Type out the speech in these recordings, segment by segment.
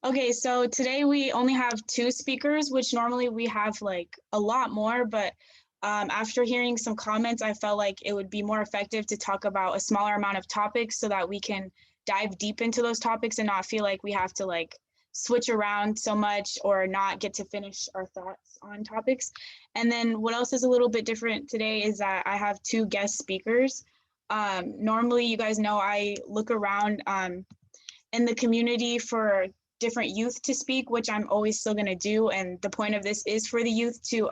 Okay, so today we only have 2 speakers, which normally we have like a lot more, but after hearing some comments, I felt like it would be more effective to talk about a smaller amount of topics so that we can dive deep into those topics and not feel like we have to like switch around so much or not get to finish our thoughts on topics. And then what else is a little bit different today is that I have 2 guest speakers. Normally, you guys know I look around in the community for different youth to speak, which I'm always still going to do. And the point of this is for the youth to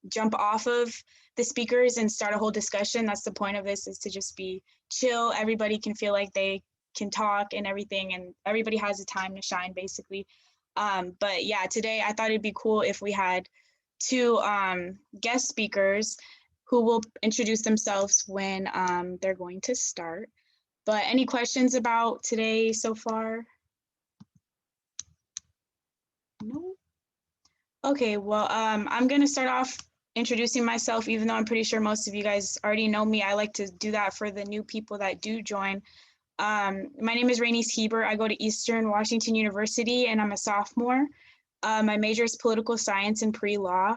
jump off of the speakers and start a whole discussion. That's the point of this, is to just be chill. Everybody can feel like they can talk and everything, and everybody has a time to shine, basically. But yeah, today I thought it'd be cool if we had 2 guest speakers who will introduce themselves when they're going to start. But any questions about today so far? No? Okay, well, I'm gonna start off introducing myself, even though I'm pretty sure most of you guys already know me. I like to do that for the new people that do join. My name is Rainice Heber. I go to Eastern Washington University and I'm a sophomore. My major is political science and pre-law.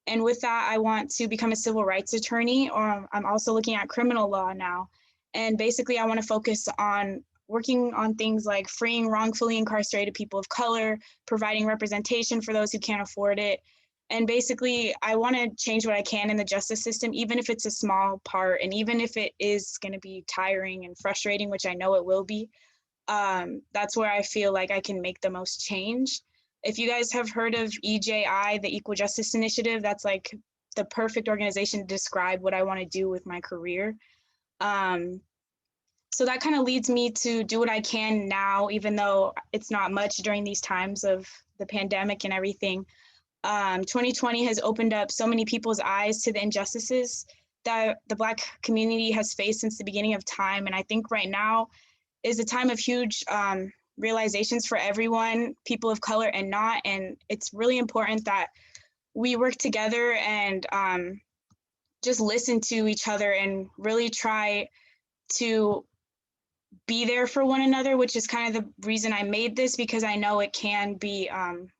And with that, I want to become a civil rights attorney, or I'm also looking at criminal law now. And basically, I want to focus on working on things like freeing wrongfully incarcerated people of color, providing representation for those who can't afford it. And basically, I want to change what I can in the justice system, even if it's a small part, and even if it is going to be tiring and frustrating, which I know it will be. That's where I feel like I can make the most change. If you guys have heard of EJI, the Equal Justice Initiative, that's like the perfect organization to describe what I want to do with my career. So that kind of leads me to do what I can now, even though it's not much during these times of the pandemic and everything. 2020 has opened up so many people's eyes to the injustices that the Black community has faced since the beginning of time. And I think right now is a time of huge realizations for everyone, people of color and not. And it's really important that we work together and just listen to each other and really try to be there for one another, which is kind of the reason I made this, because I know it can be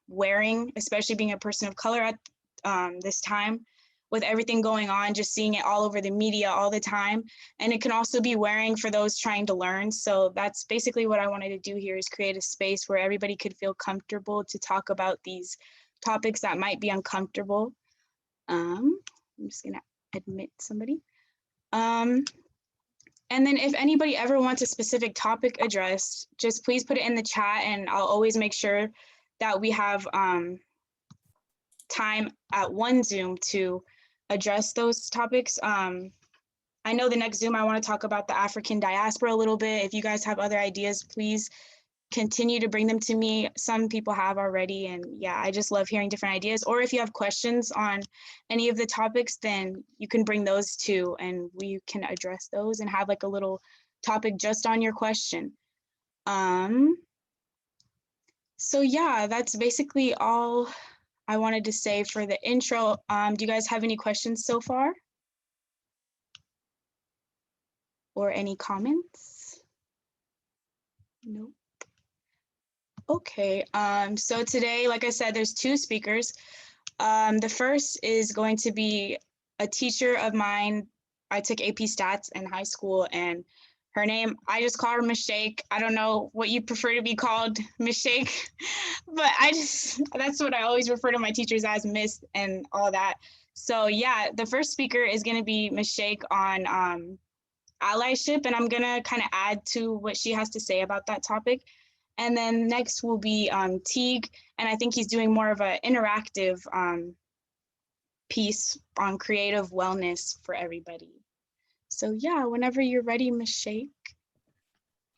wearing, especially being a person of color at this time with everything going on, just seeing it all over the media all the time. And it can also be wearing for those trying to learn. So that's basically what I wanted to do here, is create a space where everybody could feel comfortable to talk about these topics that might be uncomfortable. I'm just gonna admit somebody. And then if anybody ever wants a specific topic addressed, just please put it in the chat, and I'll always make sure that we have time at one Zoom to address those topics. I know the next Zoom I want to talk about the African diaspora a little bit. If you guys have other ideas, please continue to bring them to me. Some people have already, and yeah, I just love hearing different ideas. Or if you have questions on any of the topics, then you can bring those too, and we can address those and have like a little topic just on your question. So yeah, that's basically all I wanted to say for the intro. Do you guys have any questions so far? Or any comments? Nope. Okay, so today, like I said, there's 2 speakers. The first is going to be a teacher of mine. I took AP Stats in high school, and her name, I just call her Miss Shake. I don't know what you prefer to be called, Miss Shake, but that's what I always refer to my teachers as, Miss and all that. So yeah, the first speaker is going to be Miss Shake on allyship, and I'm going to kind of add to what she has to say about that topic. And then next will be Teague, and I think he's doing more of an interactive piece on creative wellness for everybody. So yeah, whenever you're ready, Miss Shake.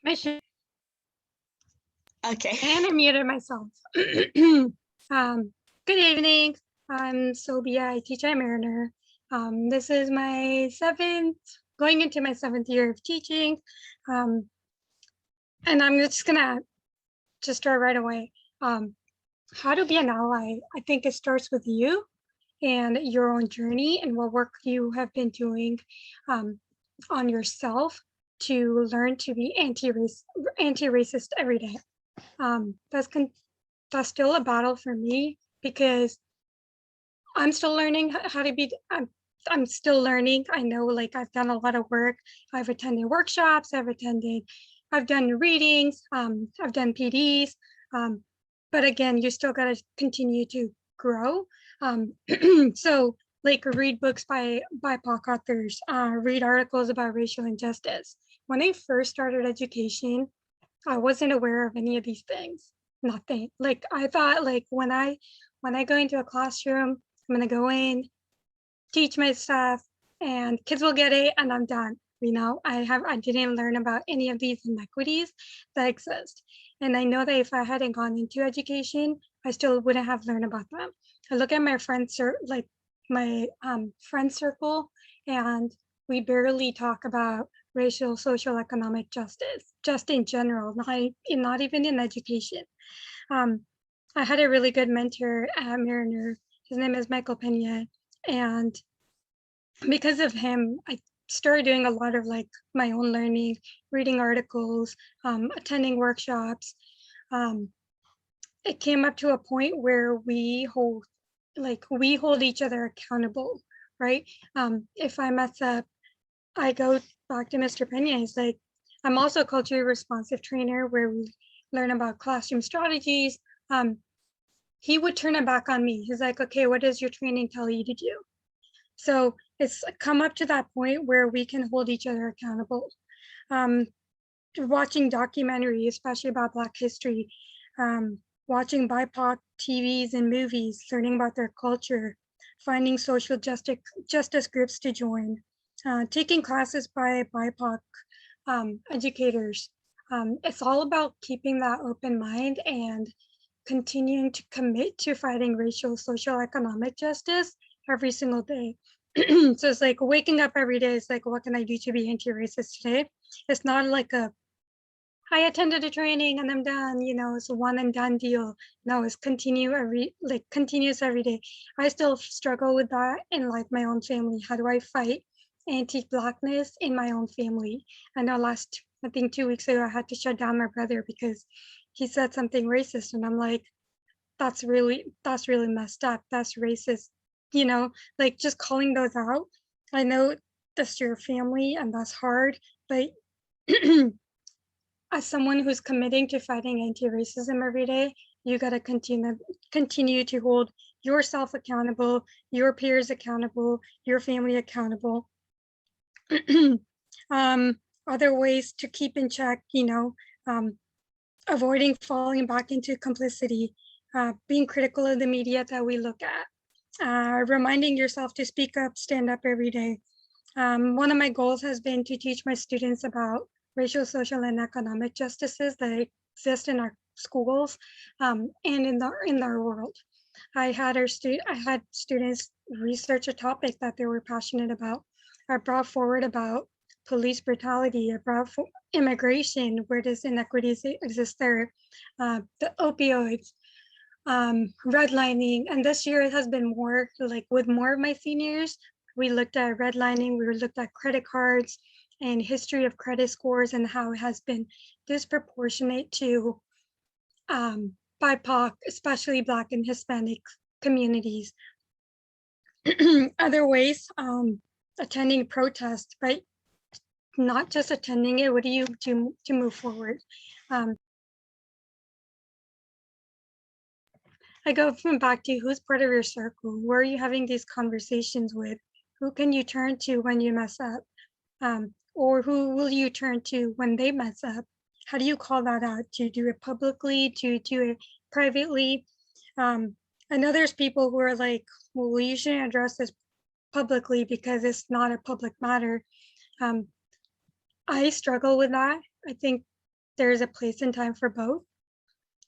Miss Shake. Okay. And I muted myself. Good evening. I'm Sylvia. I teach at Mariner. This is my going into my 7th year of teaching. And I'm just gonna start right away. How to be an ally? I think it starts with you. and your own journey and what work you have been doing on yourself to learn to be anti-racist every day. That's still a battle for me because I'm still learning how to be. I'm still learning. I know, like, I've done a lot of work. I've attended workshops. I've done readings. I've done PDs. But again, you still got to continue to grow. So, like, read books by BIPOC authors. Read articles about racial injustice. When I first started education, I wasn't aware of any of these things. Nothing. Like, I thought, like, when I go into a classroom, I'm gonna go in, teach my stuff, and kids will get it, and I'm done. I didn't learn about any of these inequities that exist. And I know that if I hadn't gone into education, I still wouldn't have learned about them. I look at my my friend circle, and we barely talk about racial, social, economic justice, just in general, not even in education. I had a really good mentor at Mariner. His name is Michael Pena. And because of him, I started doing a lot of like my own learning, reading articles, attending workshops. It came up to a point where we hold each other accountable, right? If I mess up, I go back to Mr. Pena. He's like, I'm also a culturally responsive trainer where we learn about classroom strategies. He would turn it back on me. He's like, okay, what does your training tell you to do? So it's come up to that point where we can hold each other accountable. Watching documentaries, especially about Black history, watching BIPOC TVs and movies, learning about their culture, finding social justice groups to join, taking classes by BIPOC educators. It's all about keeping that open mind and continuing to commit to fighting racial, social, economic justice every single day. So it's like waking up every day. It's like, what can I do to be anti-racist today? It's not like I attended a training and I'm done, it's a one and done deal. No, it's continuous every day. I still struggle with that in like my own family. How do I fight anti-Blackness in my own family? I know I think 2 weeks ago, I had to shut down my brother because he said something racist. And I'm like, that's really messed up. That's racist, like just calling those out. I know that's your family and that's hard, but as someone who's committing to fighting anti-racism every day, you got to continue to hold yourself accountable, your peers accountable, your family accountable. Other ways to keep in check, avoiding falling back into complicity, being critical of the media that we look at, reminding yourself to speak up, stand up every day. One of my goals has been to teach my students about racial, social, and economic justices that exist in our schools and in our world. I had students research a topic that they were passionate about. I brought forward about police brutality. I brought immigration, where does inequities exist there, the opioids, redlining. And this year it has been more like with more of my seniors, we looked at redlining, we looked at credit cards and history of credit scores and how it has been disproportionate to BIPOC, especially Black and Hispanic communities. Other ways, attending protests, but not just attending it. What do you do to move forward? I go from back to who's part of your circle? Where are you having these conversations with? Who can you turn to when you mess up? Or who will you turn to when they mess up? How do you call that out? To do it publicly, to do it privately? I know there's people who are like, well, you shouldn't address this publicly because it's not a public matter. I struggle with that. I think there's a place and time for both.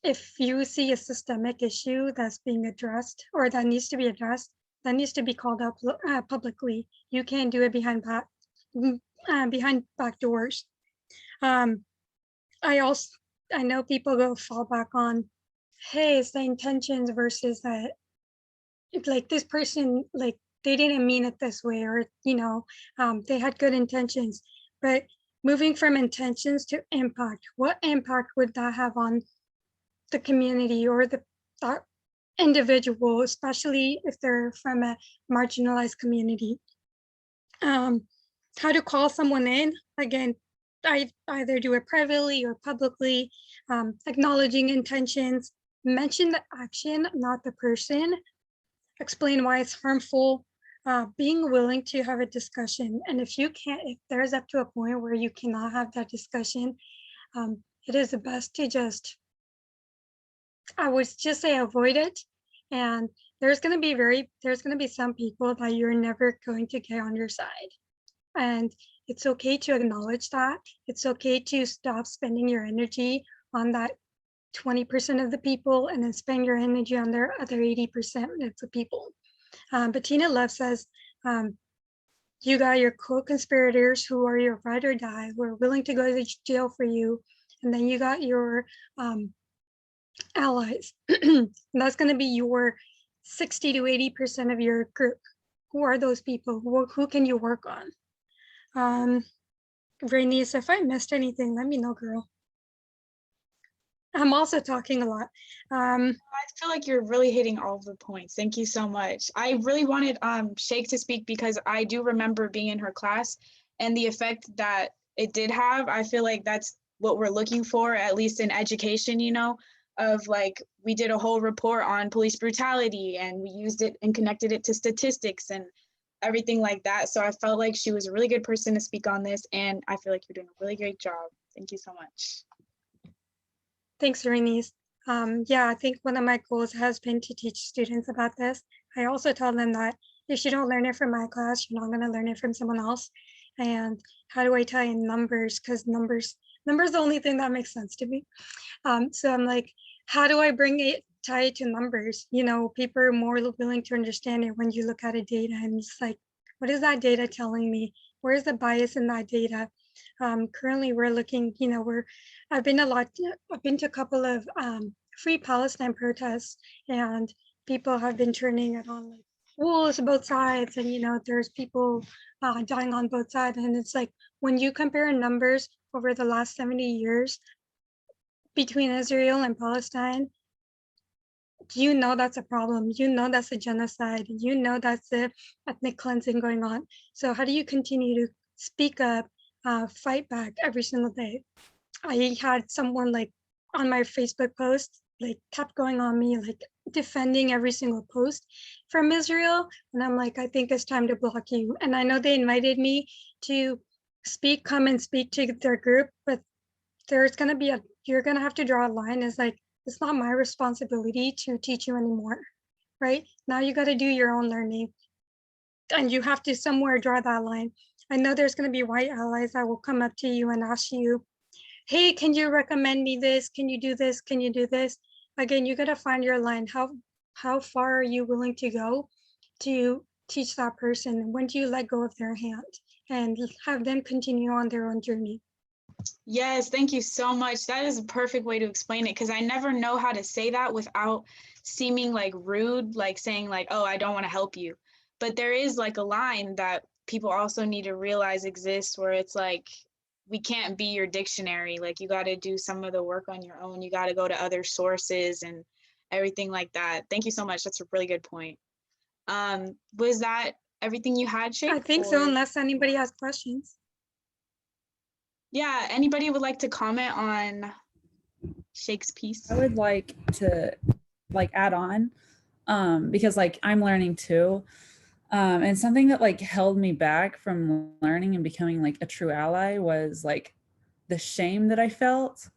If you see a systemic issue that's being addressed or that needs to be addressed, that needs to be called out publicly. You can't do it behind back doors. I know people go fall back on, hey, it's the intentions versus that it's like this person, like they didn't mean it this way, or they had good intentions. But moving from intentions to impact, what impact would that have on the community or that individual, especially if they're from a marginalized community? um, how to call someone in. Again, I either do it privately or publicly, acknowledging intentions, mention the action, not the person, explain why it's harmful, being willing to have a discussion. And if there's up to a point where you cannot have that discussion, it is the best to just, I would just say, avoid it. And there's going to be some people that you're never going to get on your side. And it's okay to acknowledge that. It's okay to stop spending your energy on that 20% of the people and then spend your energy on their other 80% of the people. Bettina Love says, you got your co-conspirators who are your ride or die, who are willing to go to jail for you. And then you got your allies. That's going to be your 60 to 80% of your group. Who are those people? Who can you work on? Rainice, if I missed anything, let me know, girl. I'm also talking a lot. I feel like you're really hitting all of the points. Thank you so much. I really wanted Shake to speak because I do remember being in her class and the effect that it did have. I feel like that's what we're looking for, at least in education, of like, we did a whole report on police brutality and we used it and connected it to statistics and everything like that. So I felt like she was a really good person to speak on this, and I feel like you're doing a really great job. Thank you so much. Thanks, Rainice. Yeah, I think one of my goals has been to teach students about this. I also tell them that if you don't learn it from my class, you're not going to learn it from someone else. And how do I tie in numbers? Because numbers are the only thing that makes sense to me. So I'm like, how do I tie it to numbers? People are more willing to understand it when you look at a data and it's like, what is that data telling me? Where's the bias in that data? Currently we're looking, I've been to a couple of Free Palestine protests, and people have been turning it on like wolves both sides, and there's people dying on both sides. And it's like, when you compare numbers over the last 70 years between Israel and Palestine, that's a problem. That's a genocide. That's a ethnic cleansing going on. So how do you continue to speak up, fight back every single day? I had someone like on my Facebook post, like kept going on me, like defending every single post from Israel. And I'm like, I think it's time to block you. And I know they invited me to come and speak to their group, but you're going to have to draw a line. It's like, it's not my responsibility to teach you anymore, right? Now you got to do your own learning, and you have to somewhere draw that line. I know there's going to be white allies that will come up to you and ask you, hey, can you recommend me this? Can you do this? Can you do this? Again, you got to find your line. How far are you willing to go to teach that person? When do you let go of their hand and have them continue on their own journey? Yes, thank you so much. That is a perfect way to explain it, because I never know how to say that without seeming like rude, like saying like, oh, I don't want to help you. But there is like a line that people also need to realize exists, where it's like, we can't be your dictionary. Like, you got to do some of the work on your own. You got to go to other sources and everything like that. Thank you so much. That's a really good point. Was that everything you had, Shake? I think so, unless anybody has questions. Yeah, anybody would like to comment on Shake's piece? I would like to add on, because like I'm learning too. And something that like held me back from learning and becoming like a true ally was like the shame that I felt.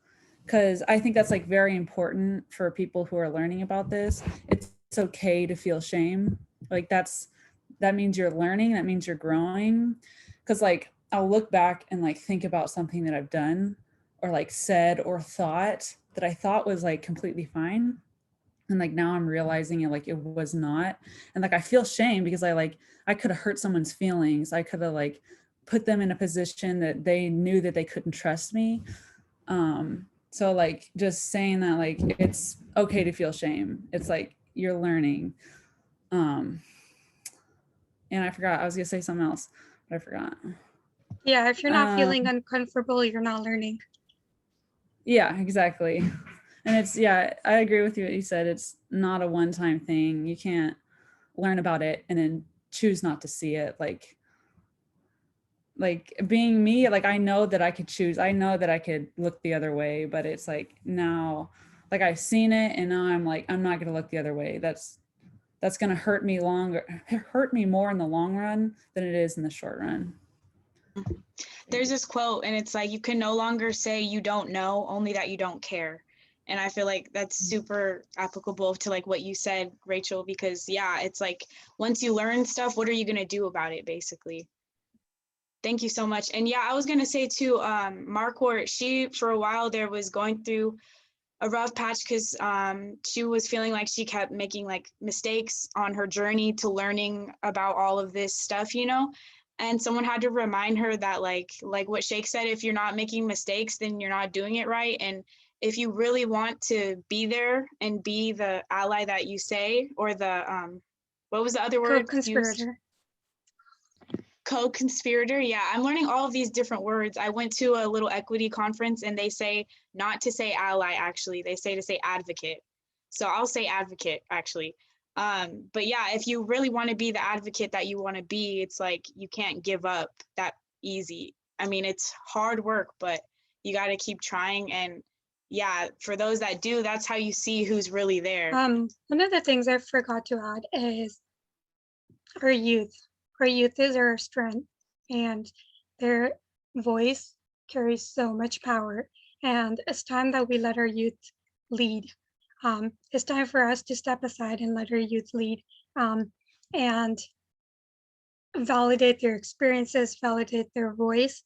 Because I think that's like very important for people who are learning about this. It's okay to feel shame. Like that means you're learning, that means you're growing. Because like I'll look back and like think about something that I've done or like said or thought that I thought was like completely fine. And like now I'm realizing it like it was not. And like I feel shame because I could have hurt someone's feelings. I could have like put them in a position that they knew that they couldn't trust me. So like just saying that like it's okay to feel shame. It's like you're learning. Um, and I forgot, I was gonna say something else, but I forgot. Yeah, if you're not feeling Um, uncomfortable, you're not learning. yeah, exactly. And it's, yeah, I agree with you what you said. It's not a one-time thing. You can't learn about it and then choose not to see it. Like being me, like I know that I could choose. I know that I could look the other way, but it's like now, like I've seen it and now I'm like, I'm not gonna look the other way. That's gonna hurt me more in the long run than it is in the short run. There's this quote, and it's like, you can no longer say you don't know, only that you don't care. And I feel like that's super applicable to like what you said, Rachel, because yeah, it's like once you learn stuff, what are you going to do about it, basically? Thank you so much. And yeah, I was going to say too, Marquardt, she for a while there was going through a rough patch because she was feeling like she kept making like mistakes on her journey to learning about all of this stuff, you know? And someone had to remind her that like what Shake said, if you're not making mistakes, then you're not doing it right. And if you really want to be there and be the ally that you say, or the what was the other word used? Co-conspirator. Co-conspirator. Yeah, I'm learning all of these different words. I went to a little equity conference and they say not to say ally, actually. They say to say advocate. So I'll say advocate, actually. But yeah, if you really want to be the advocate that you want to be, it's like you can't give up that easy. I mean, it's hard work, but you got to keep trying. And yeah, for those that do, that's how you see who's really there. One of the things I forgot to add is our youth. Our youth is our strength, and their voice carries so much power. And it's time that we let our youth lead. It's time for us to step aside and let our youth lead, and validate their experiences, validate their voice.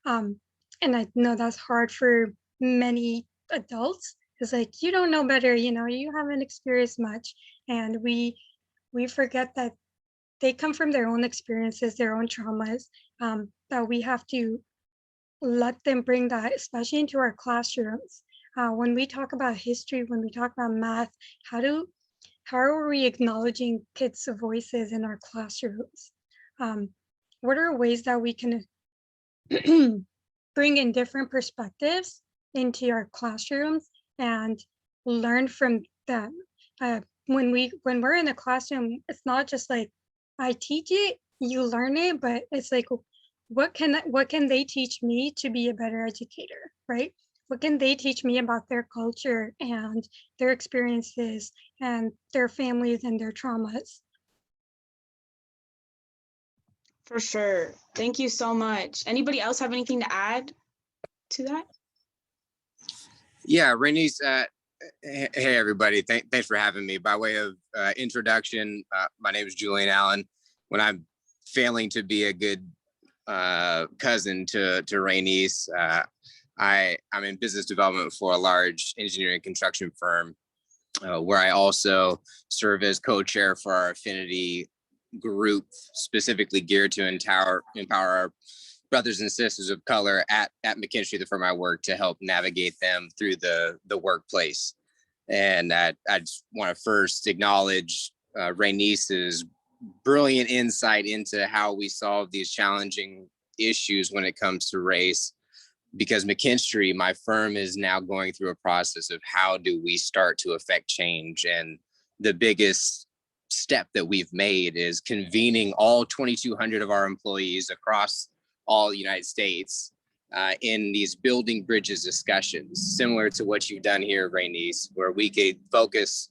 And I know that's hard for many adults. It's like, you don't know better, you haven't experienced much. And we forget that they come from their own experiences, their own traumas, that we have to let them bring that, especially into our classrooms. When we talk about history, when we talk about math, how are we acknowledging kids' voices in our classrooms? What are ways that we can bring in different perspectives into our classrooms and learn from them? When we're in the classroom, it's not just like I teach it, you learn it, but it's like, what can they teach me to be a better educator, right? What can they teach me about their culture and their experiences and their families and their traumas? For sure. Thank you so much. Anybody else have anything to add to that? Yeah, Rainice, hey everybody, thanks for having me. By way of introduction, my name is Julian Allen. When I'm failing to be a good cousin to Rainice, I'm in business development for a large engineering construction firm, where I also serve as co-chair for our affinity group, specifically geared to empower our brothers and sisters of color at McKinstry, the firm I work, to help navigate them through the workplace. And I just want to first acknowledge Rainice's brilliant insight into how we solve these challenging issues when it comes to race, because McKinstry, my firm, is now going through a process of how do we start to affect change. And the biggest step that we've made is convening all 2,200 of our employees across all the United States in these building bridges discussions, similar to what you've done here, Rainice, where we could focus,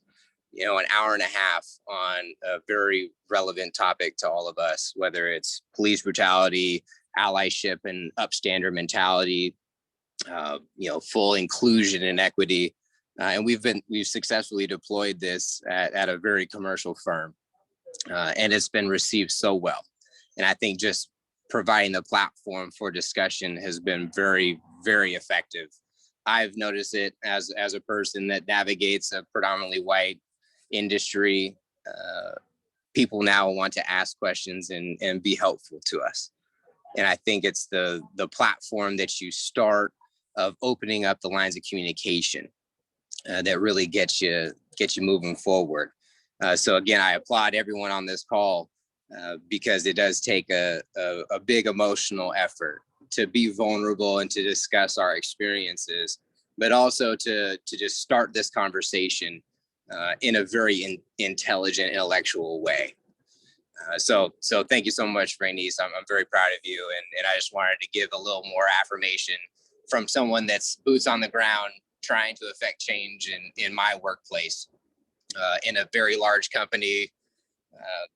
an hour and a half on a very relevant topic to all of us, whether it's police brutality, allyship and upstander mentality, full inclusion and equity. And we've successfully deployed this at a very commercial firm, and it's been received so well. And I think just providing the platform for discussion has been very, very effective. I've noticed it as a person that navigates a predominantly white industry. People now want to ask questions and be helpful to us. And I think it's the platform that you start of opening up the lines of communication that really gets you moving forward. So again, I applaud everyone on this call because it does take a big emotional effort to be vulnerable and to discuss our experiences, but also to just start this conversation in a very intelligent, intellectual way. So thank you so much, Rainice. I'm very proud of you. And I just wanted to give a little more affirmation from someone that's boots on the ground trying to affect change in my workplace, in a very large company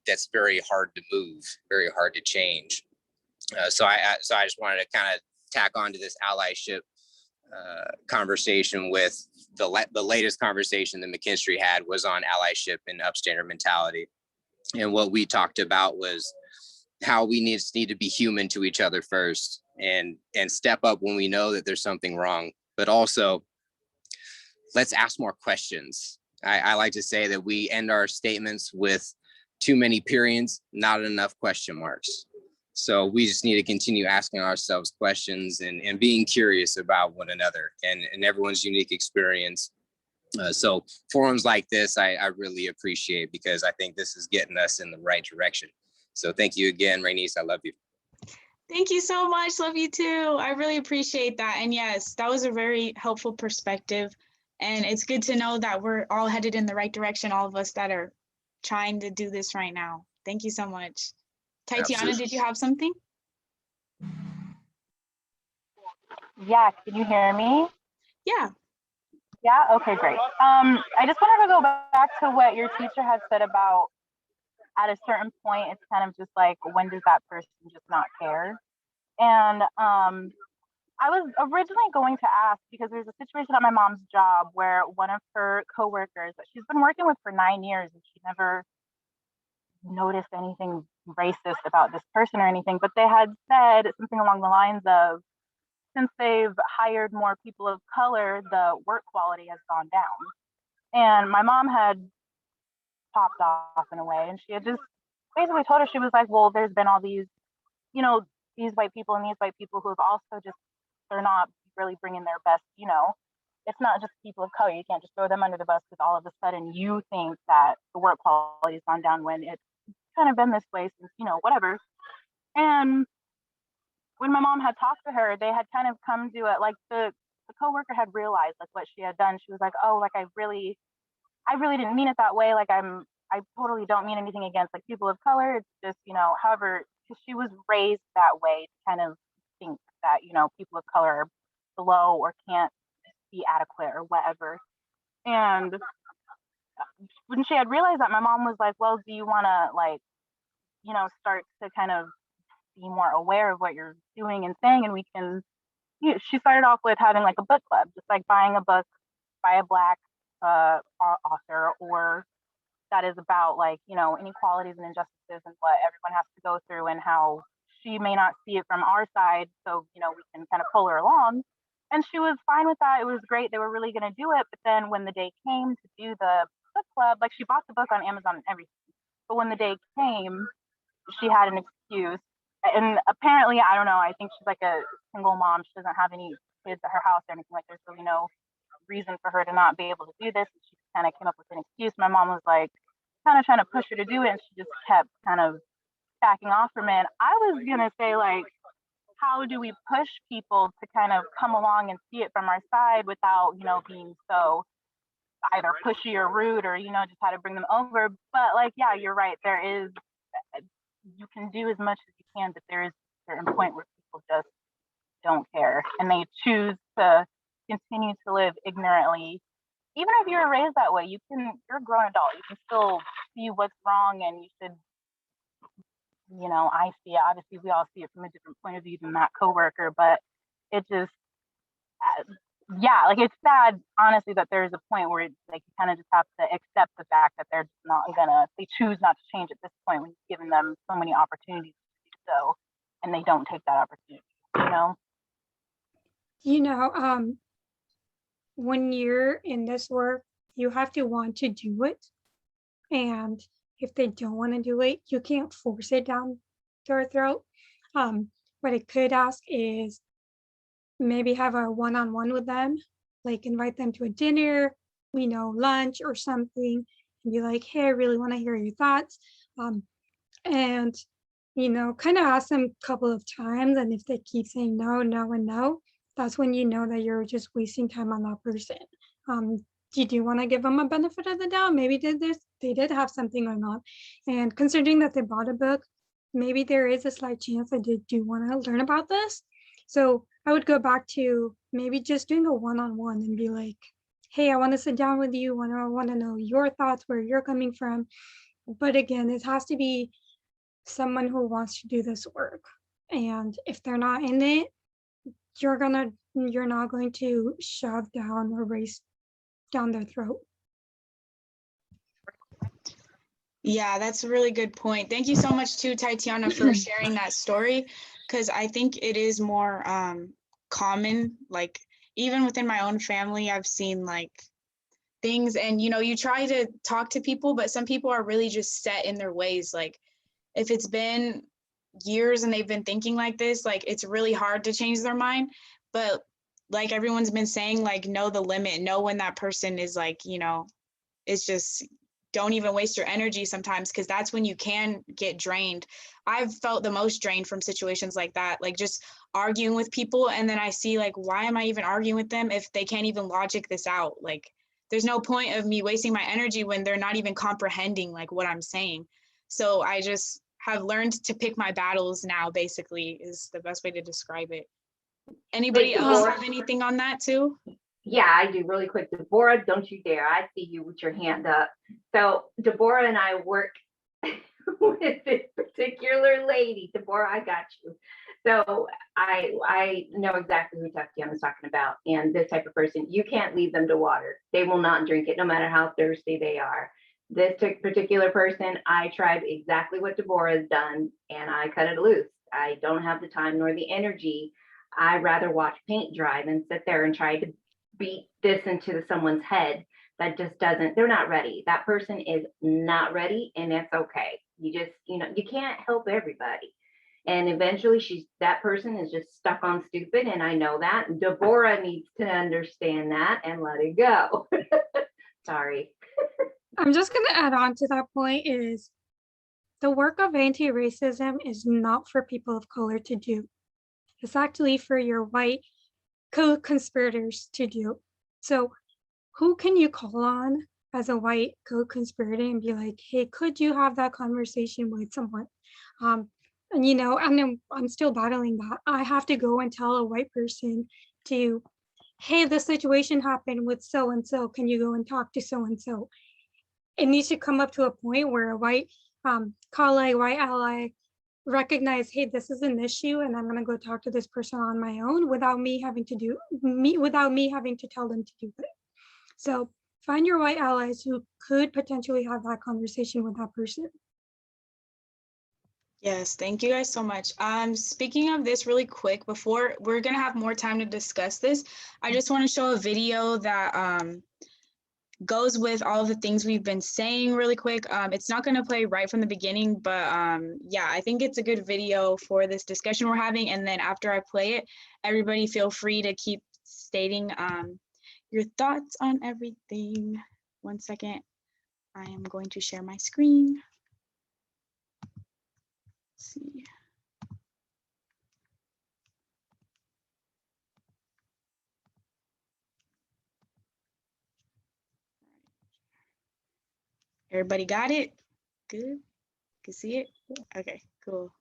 that's very hard to move, very hard to change. So I just wanted to kind of tack on to this allyship conversation with the latest conversation that McKinstry had was on allyship and upstander mentality. And what we talked about was how we need to be human to each other first and step up when we know that there's something wrong, but also let's ask more questions. I like to say that we end our statements with too many periods, not enough question marks. So we just need to continue asking ourselves questions and being curious about one another and everyone's unique experience. So forums like this, I really appreciate because I think this is getting us in the right direction. So thank you again, Rainice. I love you. Thank you so much. Love you too. I really appreciate that. And yes, that was a very helpful perspective. And it's good to know that we're all headed in the right direction, all of us that are trying to do this right now. Thank you so much. Tatiana, did you have something? Yeah, can you hear me? Yeah. Yeah, okay, great. I just wanted to go back to what your teacher had said about at a certain point, it's kind of just like, when does that person just not care? And I was originally going to ask, because there's a situation at my mom's job where one of her coworkers that she's been working with for 9 years, and she never noticed anything racist about this person or anything, but they had said something along the lines of, since they've hired more people of color, the work quality has gone down. And my mom had popped off in a way, and she had just basically told her, she was like, well, there's been all these, these white people and these white people who have also just, they're not really bringing their best, it's not just people of color. You can't just throw them under the bus because all of a sudden you think that the work quality has gone down when it's kind of been this way since, whatever. And when my mom had talked to her, they had kind of come to it, like the coworker had realized like what she had done. She was like, oh, like I really didn't mean it that way. Like I totally don't mean anything against like people of color. It's just, however, because she was raised that way to kind of think that, people of color are below or can't be adequate or whatever. And when she had realized that, my mom was like, well, do you want to like, start to kind of be more aware of what you're doing and saying, and we can, she started off with having like a book club, just like buying a book by a Black author, or that is about like, inequalities and injustices and what everyone has to go through, and how she may not see it from our side. So, we can kind of pull her along. And she was fine with that. It was great. They were really going to do it. But then when the day came to do the book club, like she bought the book on Amazon and everything. But when the day came, she had an excuse. And apparently, I don't know, I think she's like a single mom. She doesn't have any kids at her house or anything. Like, there's really no reason for her to not be able to do this. She kind of came up with an excuse. My mom was like kind of trying to push her to do it, and she just kept kind of backing off from it. I was gonna say, like, how do we push people to kind of come along and see it from our side without, being so either pushy or rude, or, just how to bring them over. But like, yeah, you're right. There is, you can do as much as you can, but there is a certain point where people just don't care, and they choose to continue to live ignorantly. Even if you're raised that way, you're a grown adult. You can still see what's wrong, and you should, I see it. Obviously, we all see it from a different point of view than that coworker, but it just, yeah, like it's sad, honestly, that there's a point where like you kind of just have to accept the fact that they're not they choose not to change at this point when you've given them so many opportunities to do so, and they don't take that opportunity, When you're in this work, you have to want to do it. And if they don't want to do it, you can't force it down their throat. What I could ask is maybe have a one-on-one with them, like invite them to a dinner, lunch or something, and be like, hey, I really want to hear your thoughts. And, you know, kind of ask them a couple of times. And if they keep saying no, no, and no, that's when you know that you're just wasting time on that person. You do want to give them a benefit of the doubt. Maybe they did have something going on. And considering that they bought a book, maybe there is a slight chance that they do want to learn about this. So I would go back to maybe just doing a one-on-one and be like, hey, I want to sit down with you. I want to know your thoughts, where you're coming from. But again, it has to be someone who wants to do this work. And if they're not in it, you're not going to shove down or race down their throat. Yeah, that's a really good point. Thank you so much to Tatiana for sharing that story, because I think it is more common. Like even within my own family, I've seen like things, and you know, you try to talk to people, but some people are really just set in their ways. Like if it's been years and they've been thinking like this, like it's really hard to change their mind. But like everyone's been saying, like know the limit, know when that person is like, you know, it's just don't even waste your energy sometimes, because that's when you can get drained. I've felt the most drained from situations like that, like just arguing with people, and then I see like, why am I even arguing with them if they can't even logic this out? Like there's no point of me wasting my energy when they're not even comprehending like what I'm saying. So I just have learned to pick my battles now, basically, is the best way to describe it. Anybody else have anything on that too? Yeah, I do really quick. Deborah, don't you dare. I see you with your hand up. So Deborah and I work with this particular lady. Deborah, I got you. So I know exactly who Tatiana's talking about. And this type of person, you can't lead them to water. They will not drink it, no matter how thirsty they are. This particular person, I tried exactly what Deborah's done, and I cut it loose. I don't have the time nor the energy. I'd rather watch paint dry than sit there and try to beat this into someone's head that just doesn't, they're not ready. That person is not ready, and it's okay. You just, you know, you can't help everybody. And eventually that person is just stuck on stupid. And I know that Deborah needs to understand that and let it go. Sorry. I'm just going to add on to that point is the work of anti-racism is not for people of color to do. It's actually for your white co-conspirators to do. So who can you call on as a white co-conspirator and be like, hey, could you have that conversation with someone? And you know, I'm still battling that. I have to go and tell a white person to, hey, this situation happened with so-and-so. Can you go and talk to so-and-so? It needs to come up to a point where a white colleague, white ally recognize, hey, this is an issue, and I'm gonna go talk to this person on my own without me having to tell them to do it. So find your white allies who could potentially have that conversation with that person. Yes, thank you guys so much. Speaking of this really quick, before we're gonna have more time to discuss this, I just want to show a video that goes with all of the things we've been saying really quick. It's not going to play right from the beginning, but yeah, I think it's a good video for this discussion we're having. And then after I play it, everybody feel free to keep stating your thoughts on everything. 1 second. I am going to share my screen. Let's see. Everybody got it? Good? Can see it? Okay, cool.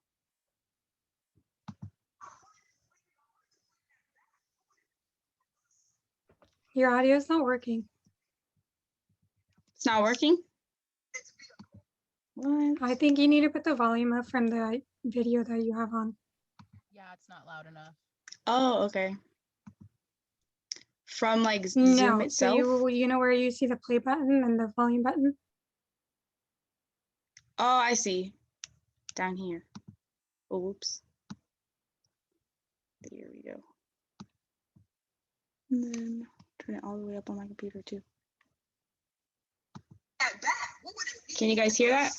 Your audio is not working. It's not working? What? I think you need to put the volume up from the video that you have on. Yeah, it's not loud enough. Oh, okay. From like Zoom No, itself? so you know where you see the play button and the volume button? Oh, I see. Down here. Oh, oops. There we go. And then turn it all the way up on my computer too. Can you guys hear that?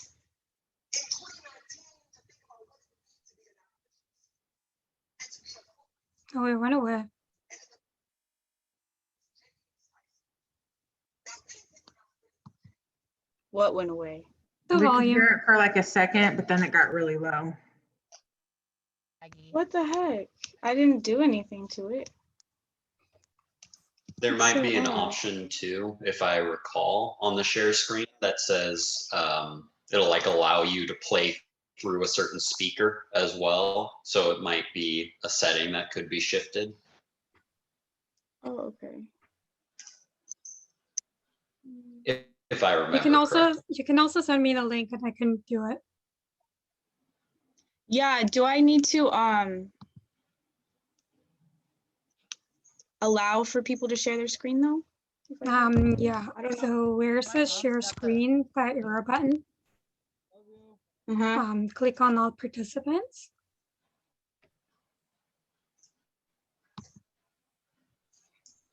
Oh, it went away. What went away? The We could volume. hear it for like a second, but then it got really low. Maggie. What the heck? I didn't do anything to it. There It's might so be an odd. option too, if I recall, on the share screen that says it'll like allow you to play through a certain speaker as well. So it might be a setting that could be shifted. Oh, okay. If I remember. You can also send me the link and I can do it. Yeah, do I need to allow for people to share their screen though? Yeah. I don't know. So where it says share screen, that arrow button, Uh-huh. click on all participants.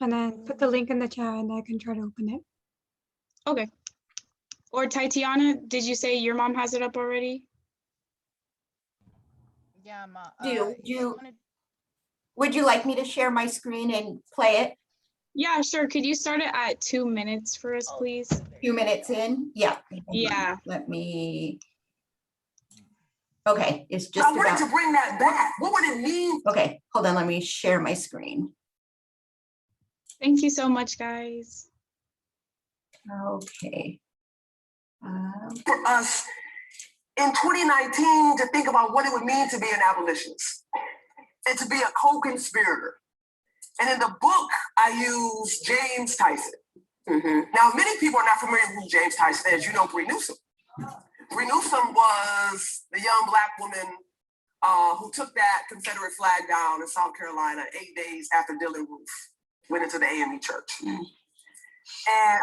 And then put the link in the chat and I can try to open it. Okay. Or Tatiana, did you say your mom has it up already? Yeah, Would you like me to share my screen and play it? Yeah, sure. Could you start it at 2 minutes for us, please? A few minutes in? Yeah. Yeah. Let me. Okay, it's just I wanted to bring that back. What would it mean? Okay, hold on, let me share my screen. Thank you so much, guys. Okay. For us in 2019 to think about what it would mean to be an abolitionist and to be a co-conspirator. And in the book, I use James Tyson. Now, many people are not familiar with who James Tyson is. You know Bree Newsom. Bree Newsom was the young Black woman who took that Confederate flag down in South Carolina 8 days after Dylann Roof went into the AME church. And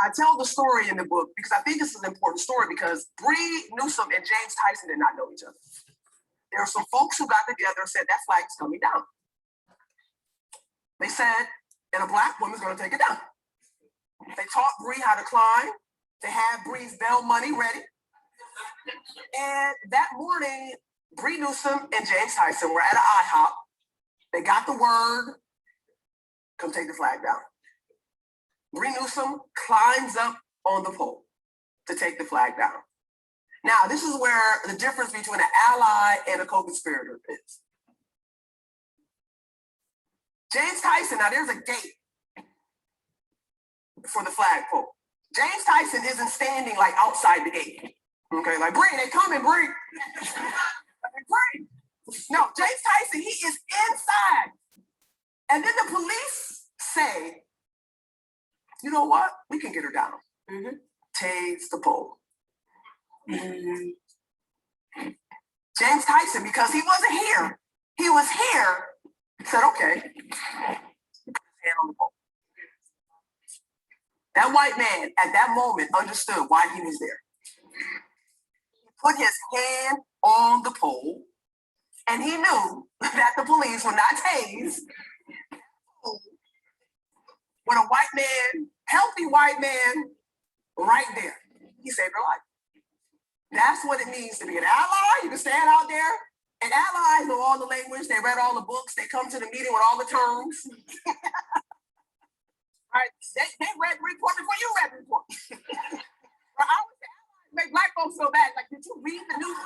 I tell the story in the book because I think it's an important story because Bree Newsom and James Tyson did not know each other. There were some folks who got together and said that flag is coming down. They said, and a Black woman's going to take it down. They taught Bree how to climb. They had Bree's bell money ready. And that morning, Bree Newsom and James Tyson were at an IHOP. They got the word, come take the flag down. Bree Newsom climbs up on the pole to take the flag down. Now, this is where the difference between an ally and a co-conspirator is. James Tyson, now there's a gate for the flagpole. James Tyson isn't standing like outside the gate. Okay, like Bree, they coming, Bree. Bree. No, James Tyson, he is inside. And then the police say, you know what? We can get her down. Tase the pole. James Tyson, because he wasn't here, he was here, said, okay, hand on the pole. That white man at that moment understood why he was there. He put his hand on the pole and he knew that the police would not tase when a white man, healthy white man, right there. He saved her life. That's what it means to be an ally. You can stand out there, and allies know all the language. They read all the books. They come to the meeting with all the terms. Right? They read the report before you read the report. I always say allies make Black folks feel bad. Like, did you read the news?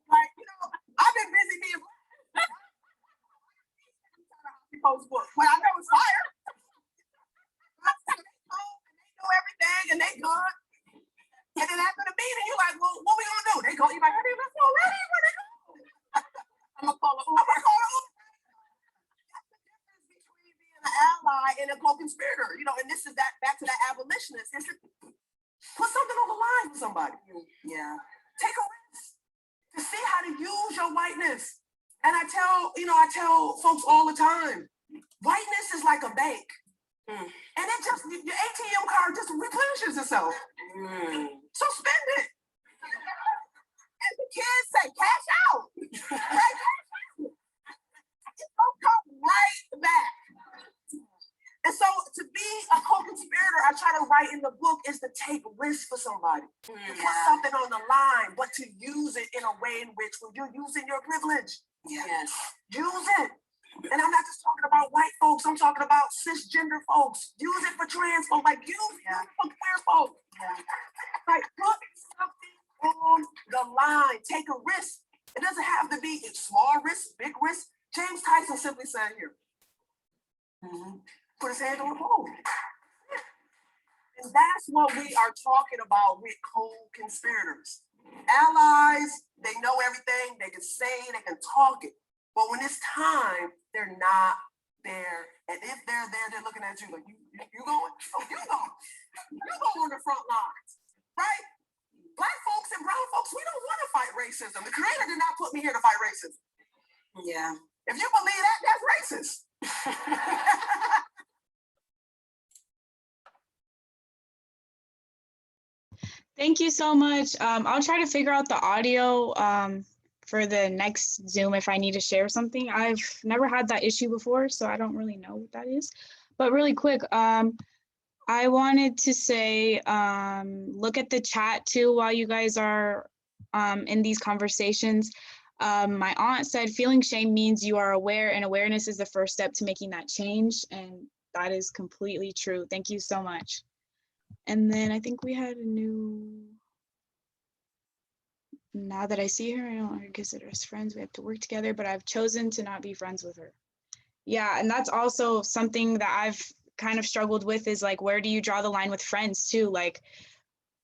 Like, you know, I've been busy being post book. But I know it's fire. They know everything and they good. And then after the meeting, you're like, well, what we gonna do? They go, you're like, hey, let's go ready. Where they go? I'm gonna call her. That's the difference between being an ally and a co-conspirator. You know, and this is that back to that abolitionist. It's put something on the line for somebody. Yeah. Take a risk to see how to use your whiteness. And I tell folks all the time, whiteness is like a bank. And it just, your ATM card just replenishes itself. So spend it. And the kids say, cash out. It'll come right back. And so to be a co-conspirator, I try to write in the book is to take risks for somebody. To put something on the line, but to use it in a way in which when you're using your privilege. Yes. Use it. And I'm not just talking about white folks, I'm talking about cisgender folks. Use it for trans folks, like use it for queer folks. Like put something on the line, take a risk. It doesn't have to be small risk, big risk. James Tyson simply said here, put his hand on the pole. And that's what we are talking about with co-conspirators. Allies, they know everything, they can say, they can talk it. But when it's time, they're not there. And if they're there, they're looking at you like, you going? Oh, you going? You going on the front lines, right? Black folks and brown folks, we don't want to fight racism. The creator did not put me here to fight racism. Yeah. If you believe that, that's racist. Thank you so much. I'll try to figure out the audio for the next Zoom if I need to share something. I've never had that issue before, so I don't really know what that is. But really quick, I wanted to say, look at the chat too while you guys are in these conversations. My aunt said feeling shame means you are aware, and awareness is the first step to making that change. And that is completely true. Thank you so much. And then I think we had a new, now that I see her, I don't want to consider us friends. We have to work together, but I've chosen to not be friends with her. Yeah, and that's also something that I've kind of struggled with is like, where do you draw the line with friends too? Like,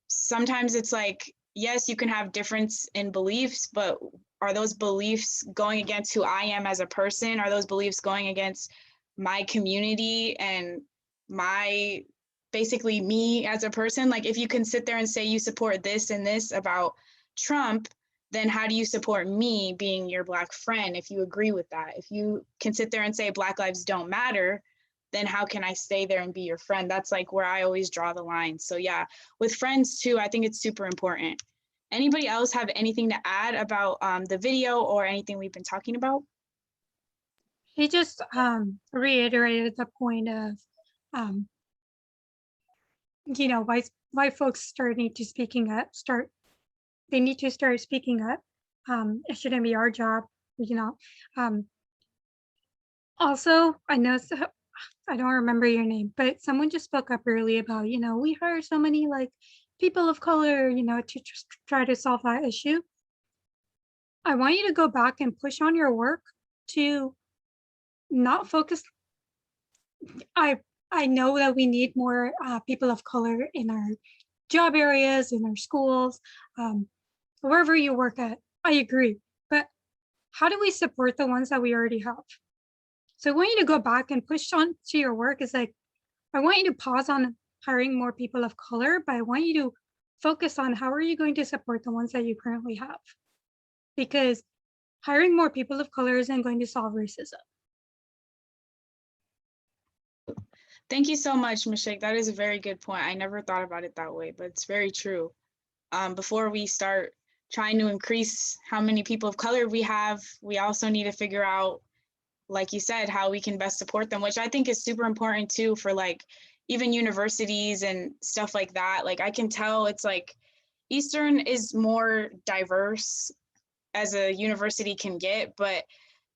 sometimes it's like, yes, you can have difference in beliefs, but are those beliefs going against who I am as a person? Are those beliefs going against my community and my, basically me as a person? Like, if you can sit there and say you support this and this about Trump, then how do you support me being your Black friend if you agree with that? If you can sit there and say Black lives don't matter, then how can I stay there and be your friend? That's like where I always draw the line. So yeah, with friends too, I think it's super important. Anybody else have anything to add about the video or anything we've been talking about? He just reiterated the point of, you know, white folks need to start speaking up. It shouldn't be our job, you know. Also, I know, I don't remember your name, but someone just spoke up early about, you know, we hire so many like people of color, you know, to just try to solve that issue. I want you to go back and push on your work to not focus. I know that we need more people of color in our job areas, in our schools, wherever you work at. I agree, but how do we support the ones that we already have? So I want you to go back and push on to your work. Is like, I want you to pause on hiring more people of color, but I want you to focus on how are you going to support the ones that you currently have? Because hiring more people of color isn't going to solve racism. Thank you so much, Mashik. That is a very good point. I never thought about it that way, but it's very true. Before we start trying to increase how many people of color we have, we also need to figure out, like you said, how we can best support them, which I think is super important too for like even universities and stuff like that. Like I can tell it's like Eastern is more diverse as a university can get, but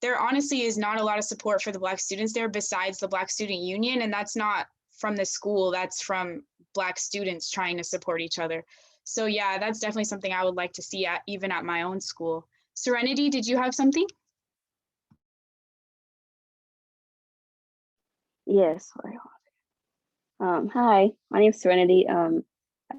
there honestly is not a lot of support for the Black students there besides the Black Student Union. And that's not from the school, that's from Black students trying to support each other. So yeah, that's definitely something I would like to see even at my own school. Serenity, did you have something? Yes. Hi, my name is Serenity. I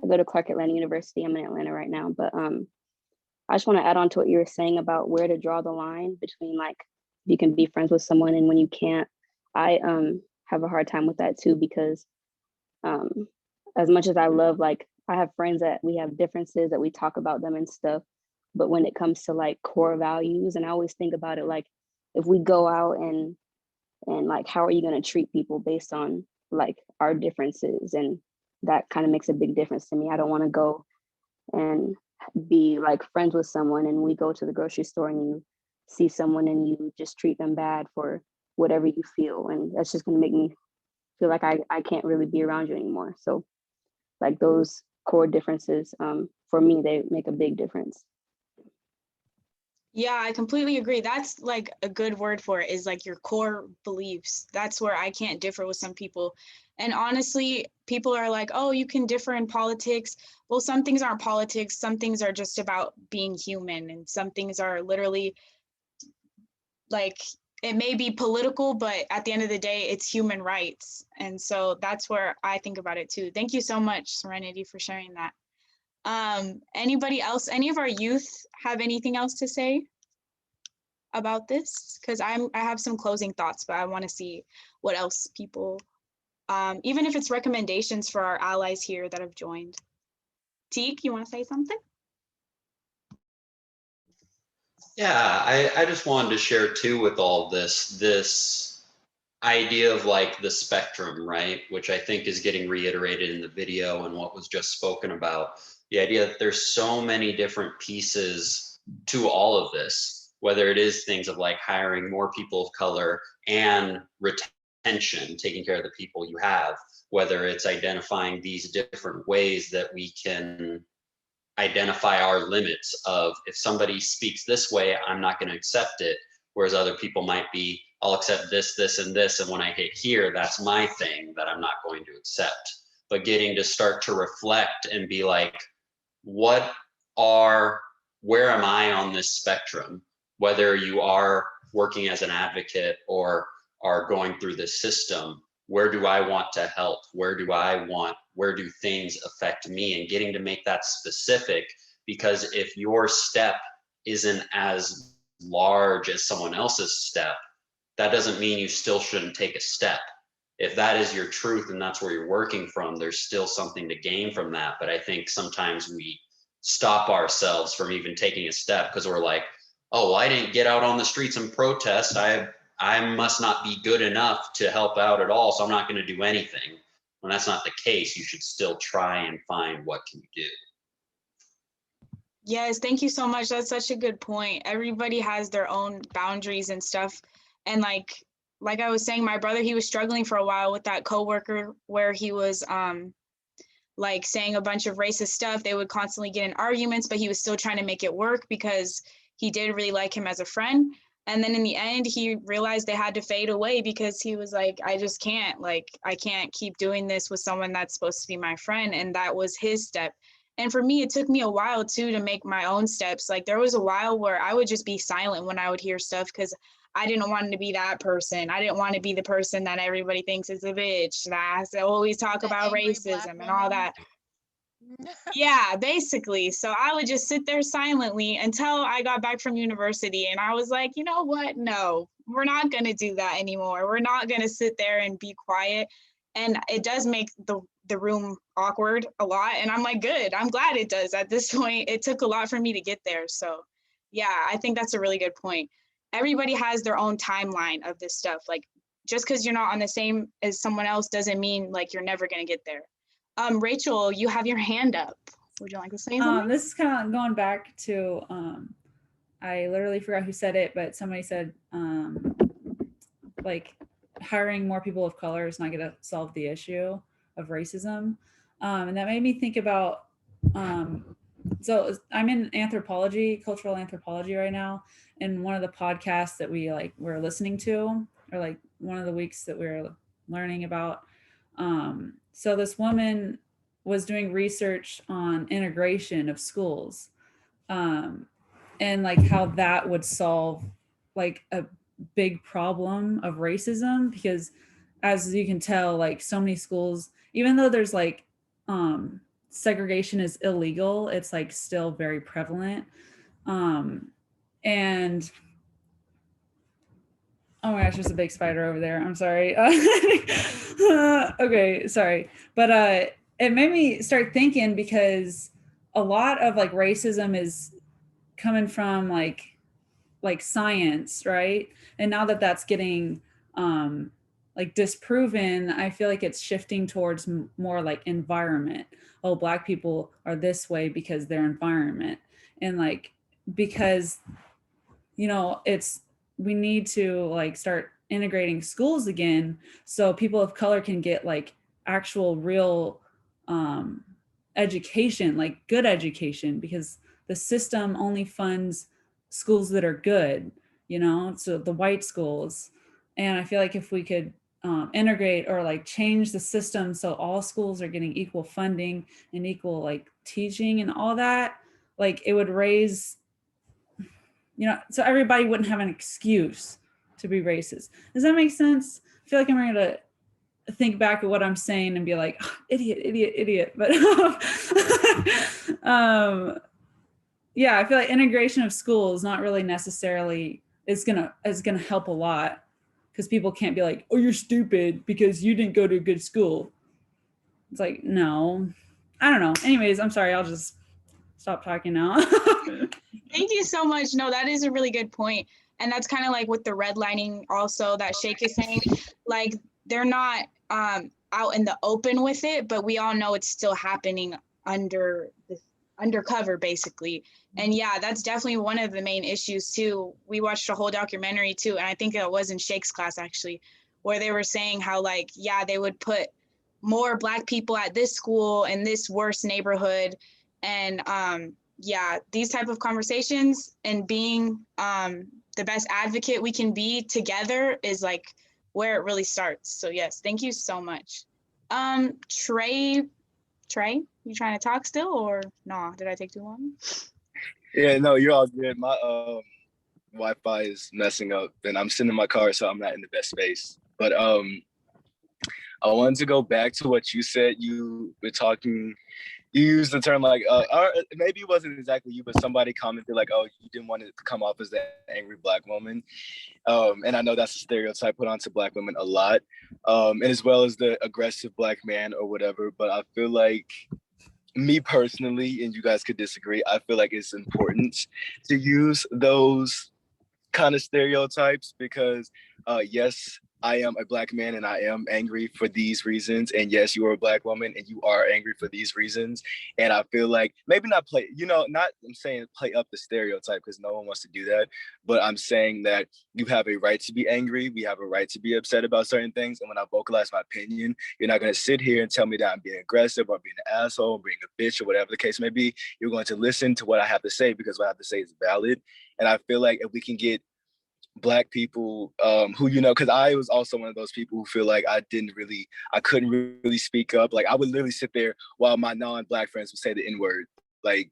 go to Clark Atlanta University. I'm in Atlanta right now, but I just want to add on to what you were saying about where to draw the line between like you can be friends with someone and when you can't. I have a hard time with that too because as much as I love, like I have friends that we have differences that we talk about them and stuff, but when it comes to like core values, and I always think about it like if we go out and like how are you going to treat people based on like our differences, and that kind of makes a big difference to me. I don't want to go and be like friends with someone and we go to the grocery store and you see someone and you just treat them bad for whatever you feel, and that's just going to make me feel like I can't really be around you anymore. So like those core differences, for me, they make a big difference. Yeah, I completely agree. That's like a good word for it, is like your core beliefs. That's where I can't differ with some people. And honestly, people are like, oh, you can differ in politics. Well, some things aren't politics. Some things are just about being human. And some things are literally like, it may be political, but at the end of the day, it's human rights. And so that's where I think about it too. Thank you so much, Serenity, for sharing that. Anybody else, any of our youth have anything else to say about this? Because I have some closing thoughts, but I want to see what else people, even if it's recommendations for our allies here that have joined. Teek, you want to say something? Yeah, I just wanted to share too with all this idea of like the spectrum, right? Which I think is getting reiterated in the video and what was just spoken about. The idea that there's so many different pieces to all of this, whether it is things of like hiring more people of color and retention, taking care of the people you have, whether it's identifying these different ways that we can identify our limits of, if somebody speaks this way, I'm not going to accept it. Whereas other people might be, I'll accept this, this, and this. And when I hit here, that's my thing that I'm not going to accept. But getting to start to reflect and be like, what are, where am I on this spectrum? Whether you are working as an advocate or are going through this system, where do I want to help? Where do things affect me? And getting to make that specific, because if your step isn't as large as someone else's step, that doesn't mean you still shouldn't take a step. If that is your truth and that's where you're working from, there's still something to gain from that. But I think sometimes we stop ourselves from even taking a step because we're like, oh, well, I didn't get out on the streets and protest. I must not be good enough to help out at all, so I'm not going to do anything. When that's not the case, you should still try and find what can you do. Yes, thank you so much. That's such a good point. Everybody has their own boundaries and stuff. And like I was saying, my brother, he was struggling for a while with that coworker where he was like saying a bunch of racist stuff. They would constantly get in arguments, but he was still trying to make it work because he did really like him as a friend. And then in the end, he realized they had to fade away because he was like, I just can't, like, I can't keep doing this with someone that's supposed to be my friend. And that was his step. And for me, it took me a while too to make my own steps. Like there was a while where I would just be silent when I would hear stuff because I didn't want to be that person. I didn't want to be the person that everybody thinks is a bitch that has to always talk about racism and all that. Yeah, basically. So I would just sit there silently until I got back from university and I was like, you know what? No, we're not going to do that anymore. We're not going to sit there and be quiet. And it does make the room awkward a lot. And I'm like, good. I'm glad it does. At this point, it took a lot for me to get there. So yeah, I think that's a really good point. Everybody has their own timeline of this stuff. Like just because you're not on the same as someone else doesn't mean like you're never going to get there. Rachel, you have your hand up. Would you like to say something? This is kind of going back to, I literally forgot who said it, but somebody said, like hiring more people of color is not going to solve the issue of racism. And that made me think about, so I'm in anthropology, cultural anthropology right now. And one of the podcasts that we're listening to, or like one of the weeks that we're learning about, so this woman was doing research on integration of schools, and like how that would solve like a big problem of racism, because as you can tell, like so many schools, even though there's like segregation is illegal, it's like still very prevalent. And oh my gosh, there's a big spider over there. I'm sorry. Okay, sorry. But it made me start thinking, because a lot of like racism is coming from like science, right? And now that that's getting like disproven, I feel like it's shifting towards more like environment. Oh, Black people are this way because their environment. And like, because we need to like start integrating schools again so people of color can get like actual real education, like good education, because the system only funds schools that are good, you know, so the white schools. And I feel like if we could integrate or like change the system so all schools are getting equal funding and equal like teaching and all that, like it would raise, you know, so everybody wouldn't have an excuse to be racist. Does that make sense? I feel like I'm going to think back at what I'm saying and be like, oh, idiot, idiot, idiot. But yeah, I feel like integration of schools not really necessarily is gonna help a lot, because people can't be like, oh, you're stupid because you didn't go to a good school. It's like, no, I don't know. Anyways, I'm sorry. I'll just stop talking now. Thank you so much. No, that is a really good point. And that's kind of like with the redlining also that Shake is saying, like they're not out in the open with it, but we all know it's still happening undercover basically. And yeah, that's definitely one of the main issues too. We watched a whole documentary too, and I think it was in Shake's class actually, where they were saying how like, yeah, they would put more Black people at this school in this worse neighborhood. And yeah, these type of conversations and being the best advocate we can be together is like where it really starts. So yes, thank you so much. Trey, you trying to talk still or nah? Did I take too long? Yeah, no, you're all good. My Wi-Fi is messing up and I'm sitting in my car, so I'm not in the best space. But I wanted to go back to what you said. You were talking, you used the term like, or maybe it wasn't exactly you, but somebody commented like, oh, you didn't want it to come off as the angry Black woman. And I know that's a stereotype put onto Black women a lot, and as well as the aggressive Black man or whatever. But I feel like, me personally, and you guys could disagree, I feel like it's important to use those kind of stereotypes because yes, I am a Black man and I am angry for these reasons. And yes, you are a Black woman and you are angry for these reasons. And I feel like maybe not play, you know, not I'm saying play up the stereotype because no one wants to do that. But I'm saying that you have a right to be angry. We have a right to be upset about certain things. And when I vocalize my opinion, you're not going to sit here and tell me that I'm being aggressive or being an asshole, or being a bitch or whatever the case may be. You're going to listen to what I have to say because what I have to say is valid. And I feel like if we can get Black people who, you know, because I was also one of those people who feel like I couldn't really speak up. Like I would literally sit there while my non-Black friends would say the N-word. Like,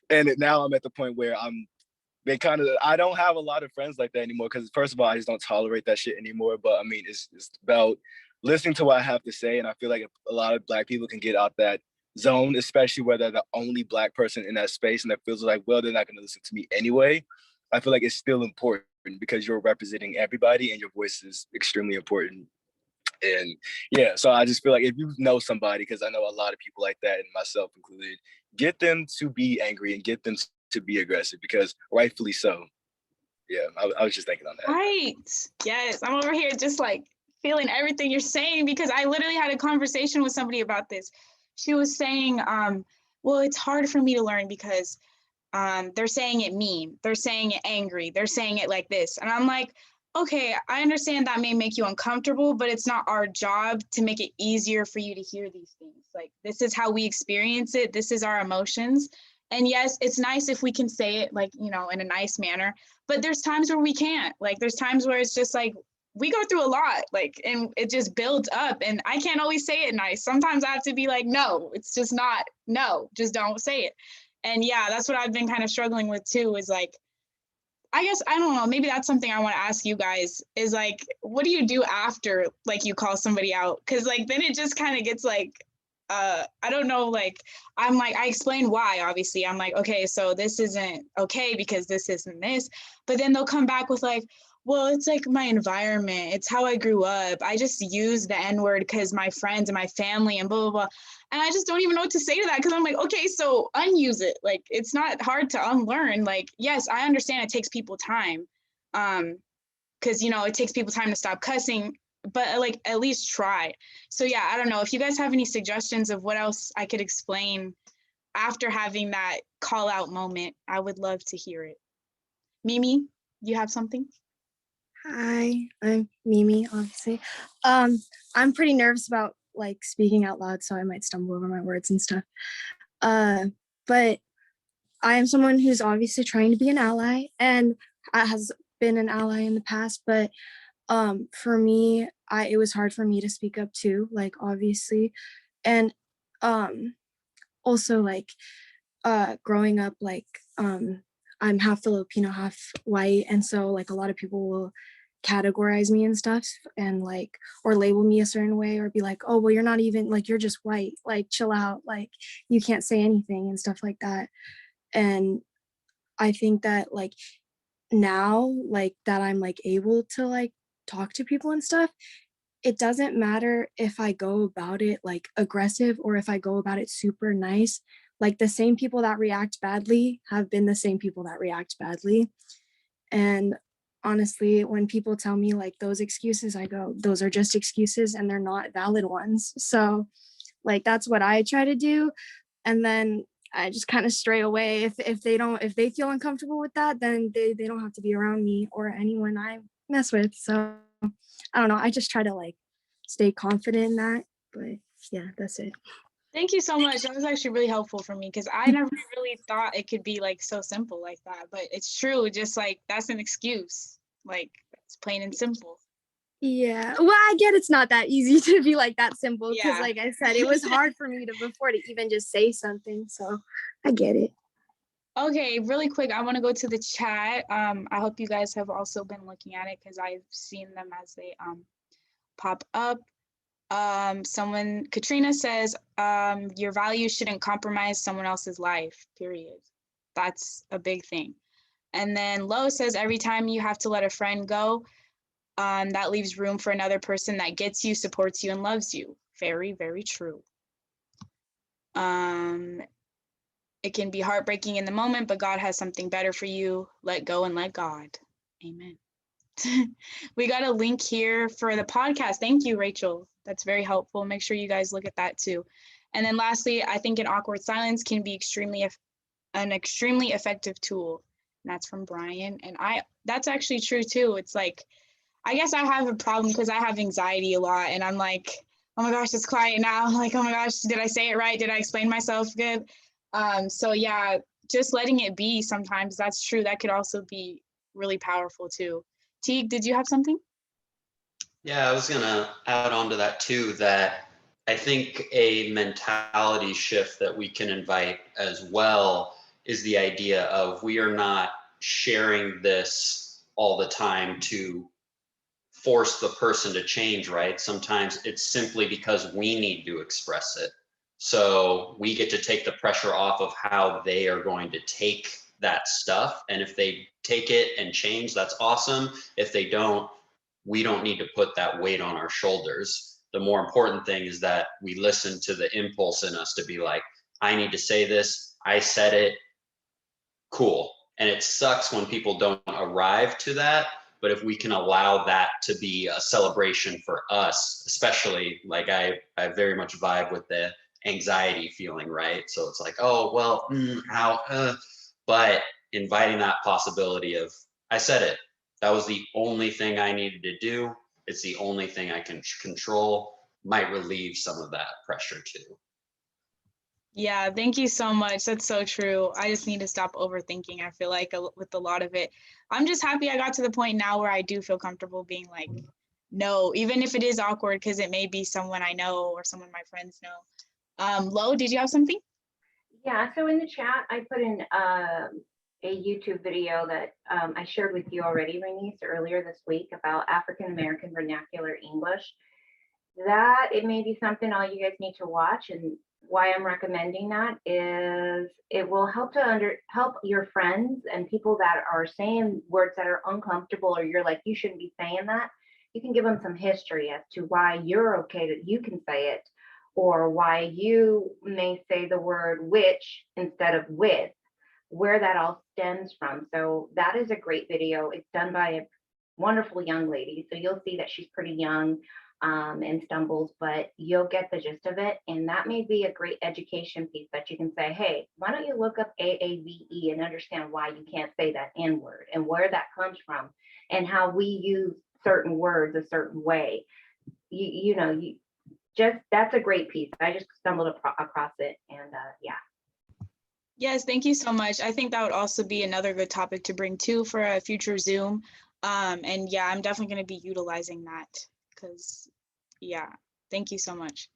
and now I'm at the point where I don't have a lot of friends like that anymore because first of all, I just don't tolerate that shit anymore. But I mean, it's about listening to what I have to say. And I feel like if a lot of Black people can get out that zone, especially where they're the only Black person in that space and it feels like, well, they're not going to listen to me anyway. I feel like it's still important because you're representing everybody and your voice is extremely important. And yeah, so I just feel like if you know somebody, because I know a lot of people like that and myself included, get them to be angry and get them to be aggressive because rightfully so. Yeah, I was just thinking on that. Right. Yes, I'm over here just like feeling everything you're saying because I literally had a conversation with somebody about this. She was saying, well, it's hard for me to learn because they're saying it mean, they're saying it angry, they're saying it like this. And I'm like, okay, I understand that may make you uncomfortable, but it's not our job to make it easier for you to hear these things. Like, this is how we experience it. This is our emotions. And yes, it's nice if we can say it like, you know, in a nice manner, but there's times where we can't. Like, there's times where it's just like, we go through a lot, like, and it just builds up and I can't always say it nice. Sometimes I have to be like, no, it's just not, no, just don't say it. And yeah, that's what I've been kind of struggling with too, is like, I guess, I don't know, maybe that's something I want to ask you guys is like, what do you do after like you call somebody out? Cause like, then it just kind of gets like, I don't know, like, I'm like, I explain why, obviously. I'm like, okay, so this isn't okay because this isn't this. But then they'll come back with like, well, it's like my environment. It's how I grew up. I just use the N-word because my friends and my family and blah, blah, blah. And I just don't even know what to say to that because I'm like, okay, so unuse it. Like, it's not hard to unlearn. Like, yes, I understand it takes people time because, you know, it takes people time to stop cussing, but like, at least try. So yeah, I don't know if you guys have any suggestions of what else I could explain after having that call out moment. I would love to hear it. Mimi, you have something? Hi, I'm Mimi, obviously. I'm pretty nervous about like speaking out loud, so I might stumble over my words and stuff. But I am someone who's obviously trying to be an ally and has been an ally in the past, but for me, it was hard for me to speak up too, like obviously. And also like growing up, like I'm half Filipino, half white, and so like a lot of people will categorize me and stuff and like or label me a certain way or be like, oh well, you're not even like, you're just white, like chill out, like you can't say anything and stuff like that. And I think that like now, like that I'm like able to like talk to people and stuff, it doesn't matter if I go about it like aggressive or if I go about it super nice. Like the same people that react badly have been the same people that react badly. And honestly, when people tell me like those excuses, I go, those are just excuses and they're not valid ones. So like that's what I try to do. And then I just kind of stray away. If they feel uncomfortable with that, then they don't have to be around me or anyone I mess with. So I don't know. I just try to like stay confident in that. But yeah, that's it. Thank you so much. That was actually really helpful for me because I never really thought it could be like so simple like that. But it's true. Just like that's an excuse. Like it's plain and simple. Yeah. Well, I get it's not that easy to be like that simple because Yeah. like I said, it was hard for me to before to even just say something. So I get it. Okay, really quick, I want to go to the chat. I hope you guys have also been looking at it because I've seen them as they pop up. Someone, Katrina says, your values shouldn't compromise someone else's life, period. That's a big thing. And then Lo says, every time you have to let a friend go, that leaves room for another person that gets you, supports you, and loves you. Very, very true. It can be heartbreaking in the moment, but God has something better for you. Let go and let God. Amen. We got a link here for the podcast. Thank you, Rachel. That's very helpful. Make sure you guys look at that too. And then lastly, I think an awkward silence can be an extremely effective tool. And that's from Brian. And that's actually true too. It's like, I guess I have a problem because I have anxiety a lot. And I'm like, oh my gosh, it's quiet now. Like, oh my gosh, did I say it right? Did I explain myself good? So yeah, just letting it be sometimes, that's true. That could also be really powerful too. Teague, did you have something? Yeah, I was going to add on to that too, that I think a mentality shift that we can invite as well is the idea of we are not sharing this all the time to force the person to change, right? Sometimes it's simply because we need to express it. So we get to take the pressure off of how they are going to take that stuff. And if they take it and change, that's awesome. If they don't, we don't need to put that weight on our shoulders. The more important thing is that we listen to the impulse in us to be like, I need to say this. I said it. Cool. And it sucks when people don't arrive to that. But if we can allow that to be a celebration for us, especially like I very much vibe with the anxiety feeling, right? So it's like, oh, well, but inviting that possibility of, I said it, that was the only thing I needed to do. It's the only thing I can control, might relieve some of that pressure too. Yeah, thank you so much. That's so true. I just need to stop overthinking. I feel like with a lot of it, I'm just happy I got to the point now where I do feel comfortable being like, no, even if it is awkward, because it may be someone I know or someone my friends know. Lo, did you have something? Yeah, so in the chat, I put in a YouTube video that I shared with you already, Renice, earlier this week about African American vernacular English. That it may be something all you guys need to watch, and why I'm recommending that is it will help help your friends and people that are saying words that are uncomfortable or you're like, you shouldn't be saying that. You can give them some history as to why you're okay that you can say it, or why you may say the word which instead of with, where that all stems from. So that is a great video. It's done by a wonderful young lady. So you'll see that she's pretty young and stumbles, but you'll get the gist of it. And that may be a great education piece that you can say, hey, why don't you look up AAVE and understand why you can't say that N word and where that comes from and how we use certain words a certain way. You know, just that's a great piece. I just stumbled across it, and yeah. Yes, thank you so much. I think that would also be another good topic to bring too for a future Zoom. And yeah, I'm definitely going to be utilizing that because, yeah, thank you so much.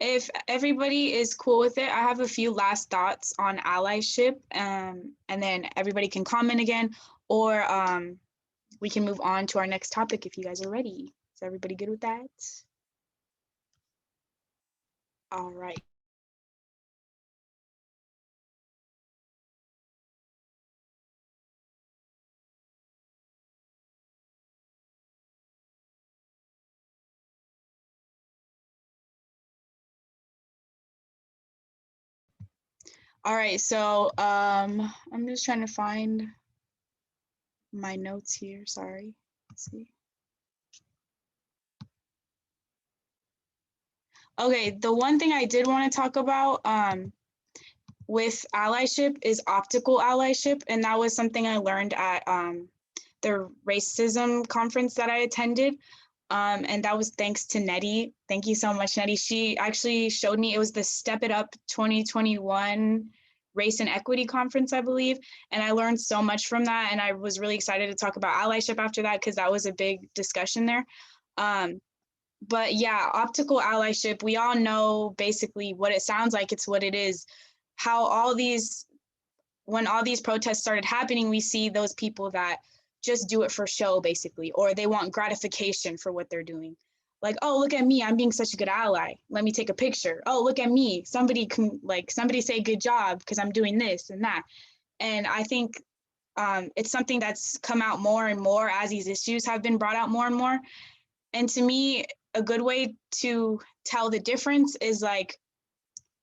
If everybody is cool with it, I have a few last thoughts on allyship, and then everybody can comment again, or we can move on to our next topic if you guys are ready. Is everybody good with that? All right. All right, so I'm just trying to find my notes here, sorry. Let's see. Okay, the one thing I did want to talk about with allyship is optical allyship, and that was something I learned at the racism conference that I attended. And that was thanks to Nettie. Thank you so much, Nettie. She actually showed me, it was the Step It Up 2021 Race and Equity Conference, I believe. And I learned so much from that. And I was really excited to talk about allyship after that because that was a big discussion there. But yeah, optical allyship, we all know basically what it sounds like, it's what it is. How when all these protests started happening, we see those people that just do it for show, basically, or they want gratification for what they're doing. Like, oh, look at me, I'm being such a good ally. Let me take a picture. Oh, look at me. Somebody say good job because I'm doing this and that. And I think it's something that's come out more and more as these issues have been brought out more and more. And to me, a good way to tell the difference is like,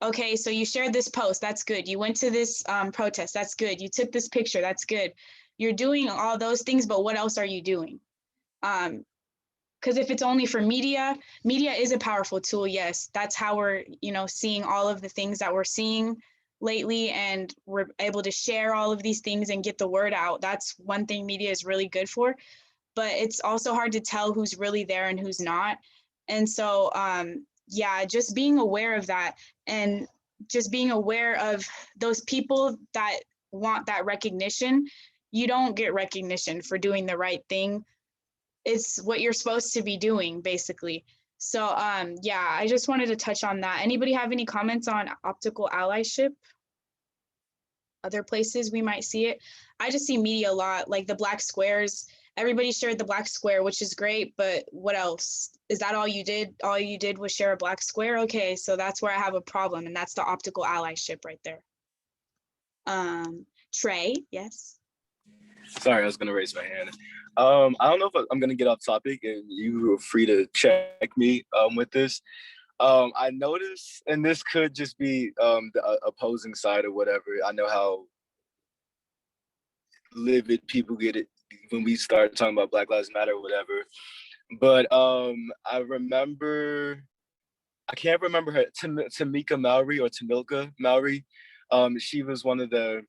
okay, so you shared this post, that's good. You went to this protest, that's good. You took this picture, that's good. You're doing all those things, but what else are you doing? Because if it's only for media, media is a powerful tool, yes. That's how we're, seeing all of the things that we're seeing lately, and we're able to share all of these things and get the word out. That's one thing media is really good for, but it's also hard to tell who's really there and who's not. And so, yeah, just being aware of that, and just being aware of those people that want that recognition. You don't get recognition for doing the right thing. It's what you're supposed to be doing, basically. So yeah, I just wanted to touch on that. Anybody have any comments on optical allyship? Other places we might see it? I just see media a lot, like the black squares. Everybody shared the black square, which is great, but what else? Is that all you did? All you did was share a black square? Okay, so that's where I have a problem, and that's the optical allyship right there. Trey, yes? Sorry, I was gonna raise my hand. I don't know if I'm gonna get off topic, and you are free to check me with this. I noticed, and this could just be the opposing side or whatever. I know how livid people get it when we start talking about Black Lives Matter or whatever. But I remember, I can't remember her, Tamika Mallory or Tamilka Mallory. She was one of the,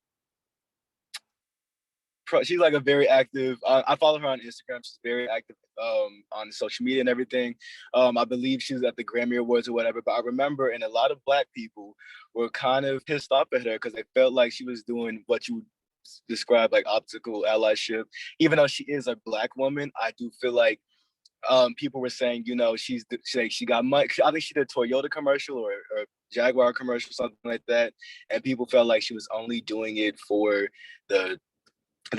she's like a very active, I follow her on Instagram. She's very active on social media and everything. I believe she was at the Grammy Awards or whatever, but I remember, and a lot of Black people were kind of pissed off at her because they felt like she was doing what you describe like optical allyship. Even though she is a Black woman, I do feel like people were saying, she got money. I think she did a Toyota commercial or Jaguar commercial, something like that. And people felt like she was only doing it for the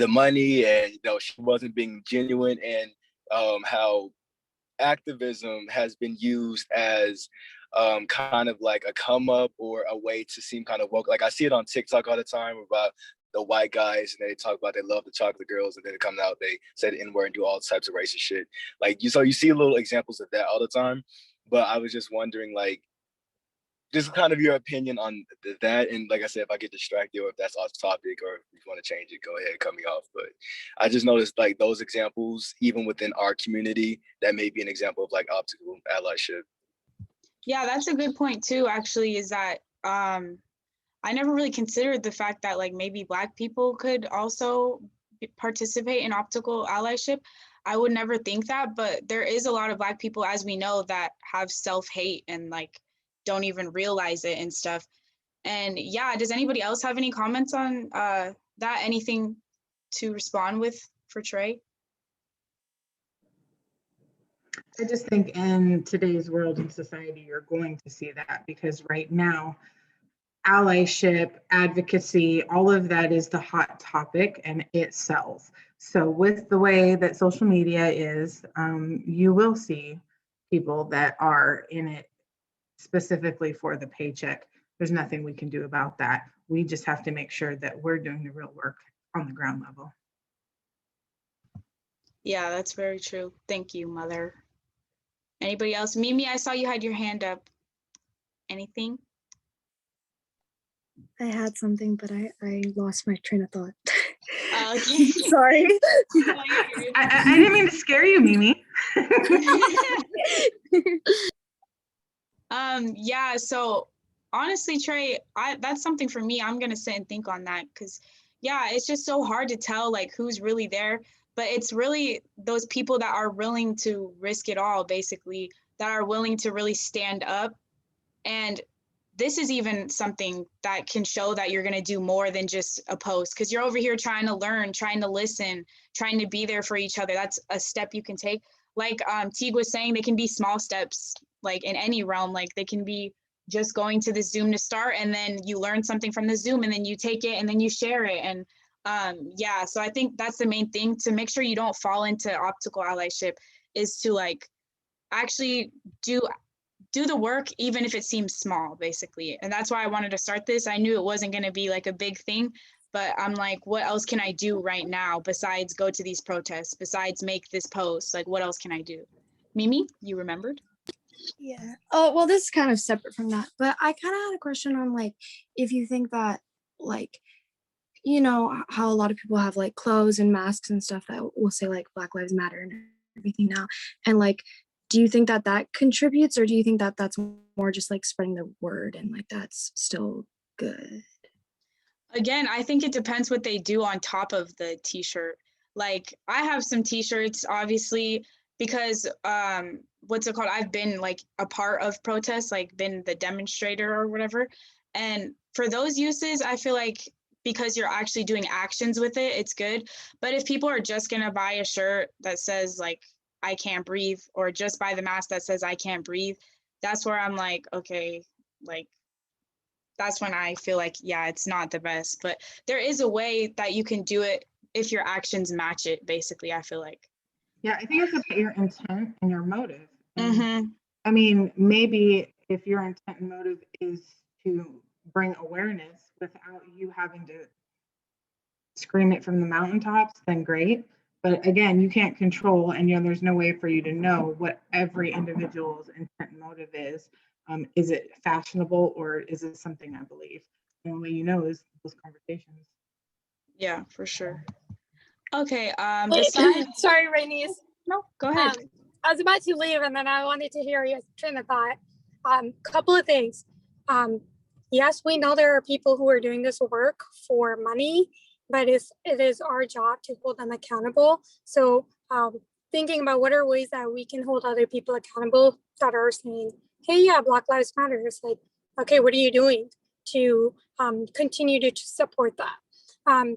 money, and she wasn't being genuine, and how activism has been used as kind of like a come up or a way to seem kind of woke. Like I see it on TikTok all the time about the white guys, and they talk about they love the chocolate girls, and then they come out, they say the N-word and do all types of racist shit. Like so you see little examples of that all the time. But I was just wondering, like, just kind of your opinion on that. And like I said, if I get distracted or if that's off topic or if you want to change it, go ahead, cut me off. But I just noticed like those examples, even within our community, that may be an example of like optical allyship. Yeah, that's a good point too, actually, is that I never really considered the fact that like maybe Black people could also participate in optical allyship. I would never think that, but there is a lot of Black people, as we know, that have self-hate and like don't even realize it and stuff. And yeah, does anybody else have any comments on that? Anything to respond with for Trey? I just think in today's world and society, you're going to see that, because right now, allyship, advocacy, all of that is the hot topic and it sells. So with the way that social media is, you will see people that are in it specifically for the paycheck. There's nothing we can do about that. We just have to make sure that we're doing the real work on the ground level. Yeah, that's very true. Thank you, Mother. Anybody else? Mimi, I saw you had your hand up. Anything? I had something, but I lost my train of thought. Okay. Sorry. I didn't mean to scare you, Mimi. Yeah, so honestly, Trey, that's something for me. I'm gonna sit and think on that, because yeah, it's just so hard to tell like who's really there, but it's really those people that are willing to risk it all, basically, that are willing to really stand up. And this is even something that can show that you're going to do more than just a post, because you're over here trying to learn, trying to listen, trying to be there for each other. That's a step you can take. Like Teague was saying, they can be small steps, like in any realm. Like they can be just going to the Zoom to start, and then you learn something from the Zoom, and then you take it and then you share it. And yeah, so I think that's the main thing, to make sure you don't fall into optical allyship, is to like actually do the work, even if it seems small, basically. And that's why I wanted to start this. I knew it wasn't going to be like a big thing, but I'm like, what else can I do right now besides go to these protests, besides make this post? Like, what else can I do? Mimi, you remembered? Yeah. Oh, well, this is kind of separate from that, but I kind of had a question on like, if you think that like, you know, how a lot of people have like clothes and masks and stuff that will say like Black Lives Matter and everything now. And like, do you think that that contributes, or do you think that that's more just like spreading the word and like that's still good? Again, I think it depends what they do on top of the t-shirt. Like I have some t-shirts, obviously, because what's it called? I've been like a part of protests, like been the demonstrator or whatever. And for those uses, I feel like because you're actually doing actions with it, it's good. But if people are just gonna buy a shirt that says like I can't breathe, or just buy the mask that says I can't breathe, that's where I'm like, okay, like that's when I feel like, yeah, it's not the best. But there is a way that you can do it if your actions match it, basically, I feel like. Yeah, I think it's about your intent and your motive. Mm-hmm. I mean, maybe if your intent and motive is to bring awareness without you having to scream it from the mountaintops, then great. But again, you can't control, and there's no way for you to know what every individual's intent and motive is. Is it fashionable, or is it something I believe? The only way you know is those conversations. Yeah, for sure. Okay. Sorry, Rainice. No, go ahead. I was about to leave, and then I wanted to hear your train of thought. Couple of things. Yes, we know there are people who are doing this work for money, but it is our job to hold them accountable. So thinking about what are ways that we can hold other people accountable that are saying, hey, yeah, Black Lives Matter. It's like, okay, what are you doing to continue to support that?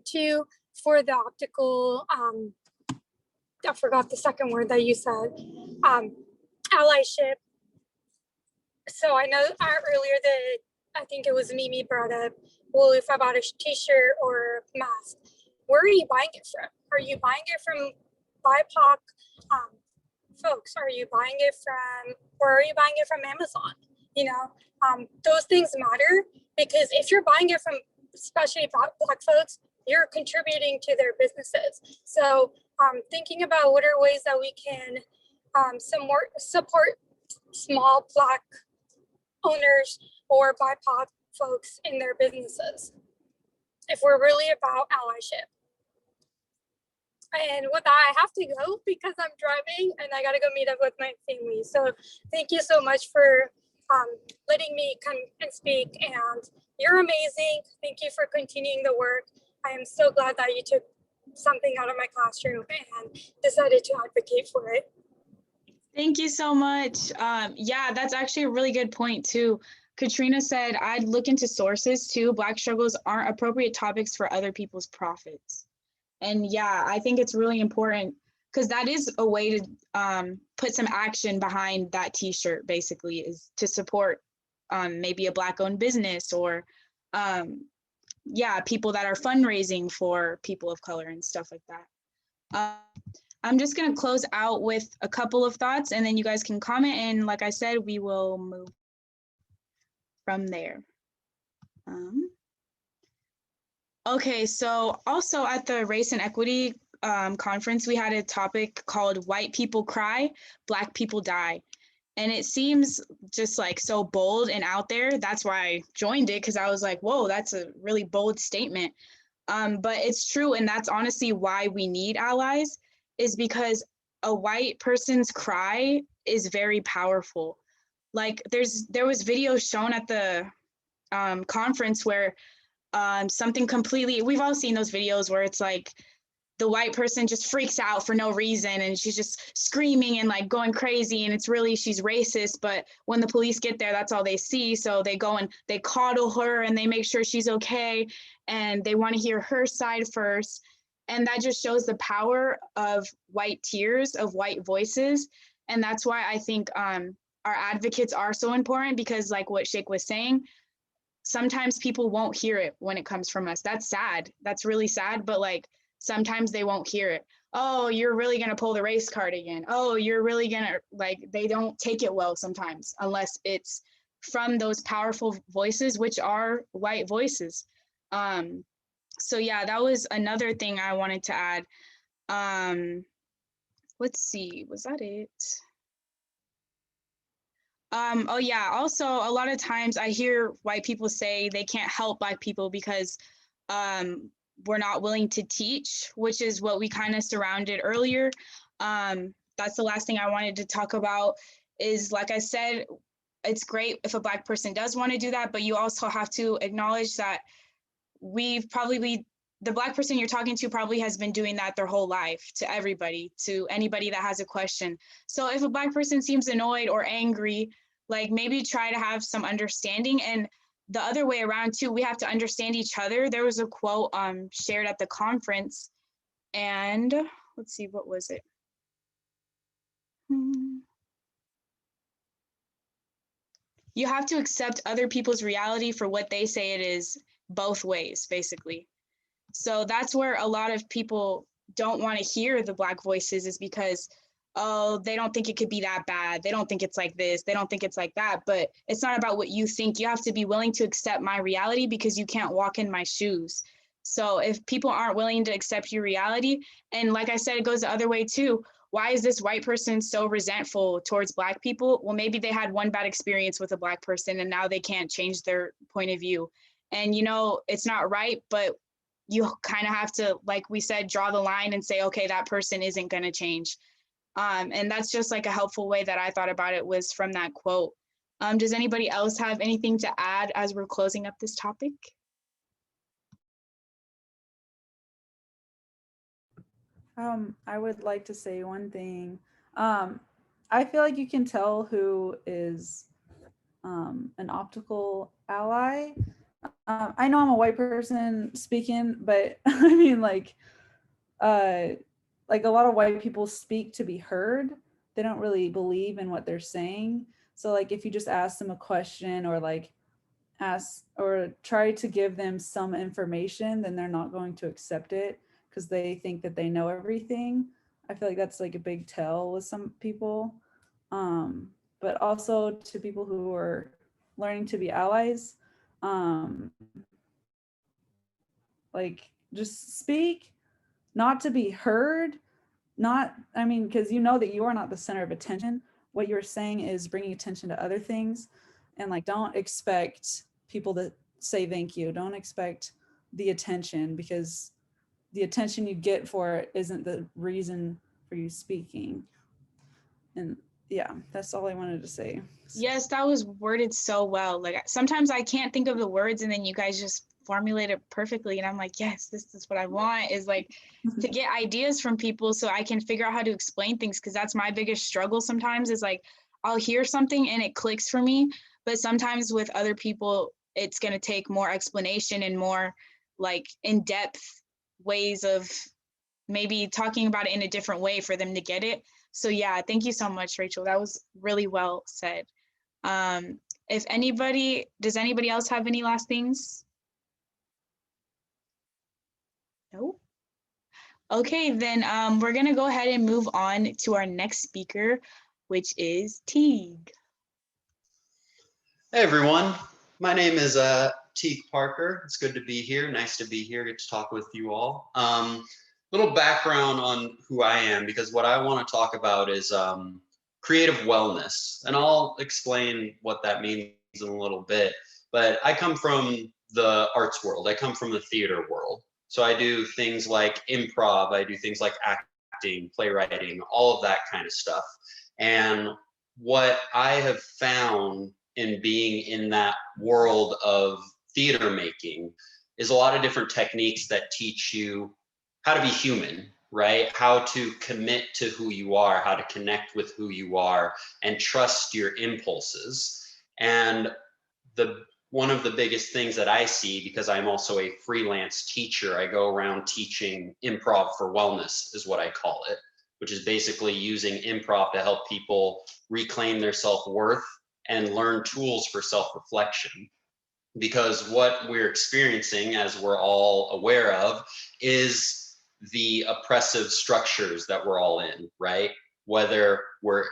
Two, for the optical, I forgot the second word that you said, allyship. So I know earlier that I think it was Mimi brought up, well, if I bought a t-shirt or a mask, where are you buying it from? Are you buying it from BIPOC folks? Are you buying it from, or are you buying it from Amazon? You know, those things matter, because if you're buying it from especially Black folks, you're contributing to their businesses. So thinking about what are ways that we can support small Black owners or BIPOC folks in their businesses, if we're really about allyship. And with that, I have to go because I'm driving and I gotta go meet up with my family. So thank you so much for letting me come and speak, and you're amazing. Thank you for continuing the work. I am so glad that you took something out of my classroom and decided to advocate for it. Thank you so much. Yeah, that's actually a really good point too, Katrina said, I'd look into sources too. Black struggles aren't appropriate topics for other people's profits. And yeah, I think it's really important because that is a way to put some action behind that t-shirt, basically, is to support maybe a Black owned business or yeah, people that are fundraising for people of color and stuff like that. I'm just going to close out with a couple of thoughts and then you guys can comment. And like I said, we will move from there. Okay, so also at the Race and Equity conference, we had a topic called White People Cry, Black People Die. And it seems just like so bold and out there. That's why I joined it, because I was like, whoa, that's a really bold statement. But it's true. And that's honestly why we need allies, is because a white person's cry is very powerful. Like there was video shown at the conference where something completely, we've all seen those videos where it's like the white person just freaks out for no reason and she's just screaming and like going crazy and it's really, she's racist, but when the police get there, that's all they see. So they go and they coddle her and they make sure she's okay and they want to hear her side first. And that just shows the power of white tears, of white voices. And that's why I think our advocates are so important, because like what Sheikh was saying, sometimes people won't hear it when it comes from us. That's sad. That's really sad. But like, sometimes they won't hear it. Oh, you're really going to pull the race card again. Oh, you're really going to, like, they don't take it well sometimes, unless it's from those powerful voices, which are white voices. So yeah, that was another thing I wanted to add. Let's see, was that it? Oh yeah, also a lot of times I hear white people say they can't help Black people because we're not willing to teach, which is what we kind of surrounded earlier. That's the last thing I wanted to talk about is, like I said, it's great if a Black person does want to do that, but you also have to acknowledge that the Black person you're talking to probably has been doing that their whole life, to everybody, to anybody that has a question. So if a Black person seems annoyed or angry, like maybe try to have some understanding. And the other way around too, we have to understand each other. There was a quote shared at the conference, and let's see, what was it? You have to accept other people's reality for what they say it is, both ways, basically. So that's where a lot of people don't want to hear the Black voices, is because, oh, they don't think it could be that bad. They don't think it's like this. They don't think it's like that. But it's not about what you think. You have to be willing to accept my reality, because you can't walk in my shoes. So if people aren't willing to accept your reality, and like I said, it goes the other way too. Why is this white person so resentful towards Black people? Well, maybe they had one bad experience with a Black person and now they can't change their point of view. And you know, it's not right, but you kind of have to, like we said, draw the line and say, okay, that person isn't going to change. And that's just like a helpful way that I thought about it, was from that quote. Does anybody else have anything to add as we're closing up this topic? I would like to say one thing. I feel like you can tell who is an optical ally. I know I'm a white person speaking, but I mean, like a lot of white people speak to be heard. They don't really believe in what they're saying. So like if you just ask them a question, or like ask or try to give them some information, then they're not going to accept it, because they think that they know everything. I feel like that's like a big tell with some people. But also to people who are learning to be allies, like just speak, not to be heard, because you know that you are not the center of attention. What you're saying is bringing attention to other things, and like don't expect people to say thank you. Don't expect the attention, because the attention you get for it isn't the reason for you speaking. And yeah, that's all I wanted to say. Yes, that was worded so well. Like sometimes I can't think of the words and then you guys just formulate it perfectly. And I'm like, yes, this is what I want, is like to get ideas from people so I can figure out how to explain things. Cause that's my biggest struggle sometimes, is like, I'll hear something and it clicks for me, but sometimes with other people, it's going to take more explanation and more like in-depth ways of maybe talking about it in a different way for them to get it. So yeah, thank you so much, Rachel. That was really well said. Does anybody else have any last things? No? Okay, then we're gonna go ahead and move on to our next speaker, which is Teague. Hey everyone, my name is Teague Parker. It's good to be here. Nice to be here, get to talk with you all. Little background on who I am, because what I want to talk about is creative wellness, and I'll explain what that means in a little bit. But I come from the arts world. I come from the theater world. So I do things like improv, I do things like acting, playwriting, all of that kind of stuff. And what I have found in being in that world of theater making is a lot of different techniques that teach you how to be human, right? How to commit to who you are, how to connect with who you are, and trust your impulses. And one of the biggest things that I see, because I'm also a freelance teacher, I go around teaching improv for wellness is what I call it, which is basically using improv to help people reclaim their self-worth and learn tools for self-reflection. Because what we're experiencing, as we're all aware of, is the oppressive structures that we're all in, right? Whether we're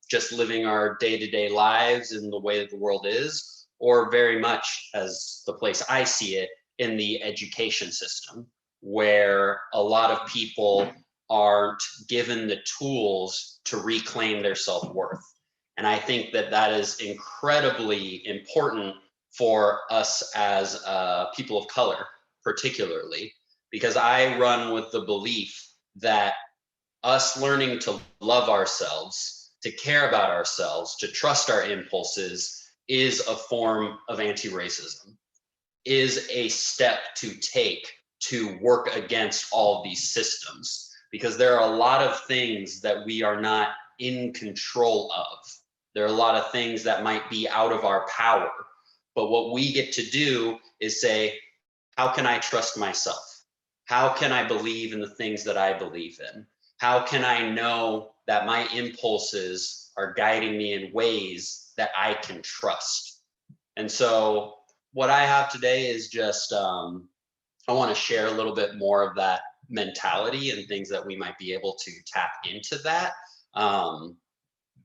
just living our day-to-day lives in the way that the world is, or very much, as the place I see it, in the education system, where a lot of people aren't given the tools to reclaim their self-worth. And I think that that is incredibly important for us as people of color, particularly, because I run with the belief that us learning to love ourselves, to care about ourselves, to trust our impulses is a form of anti-racism, is a step to take to work against all of these systems, because there are a lot of things that we are not in control of. There are a lot of things that might be out of our power. But what we get to do is say, how can I trust myself? How can I believe in the things that I believe in? How can I know that my impulses are guiding me in ways that I can trust? And so what I have today is just, I want to share a little bit more of that mentality and things that we might be able to tap into that,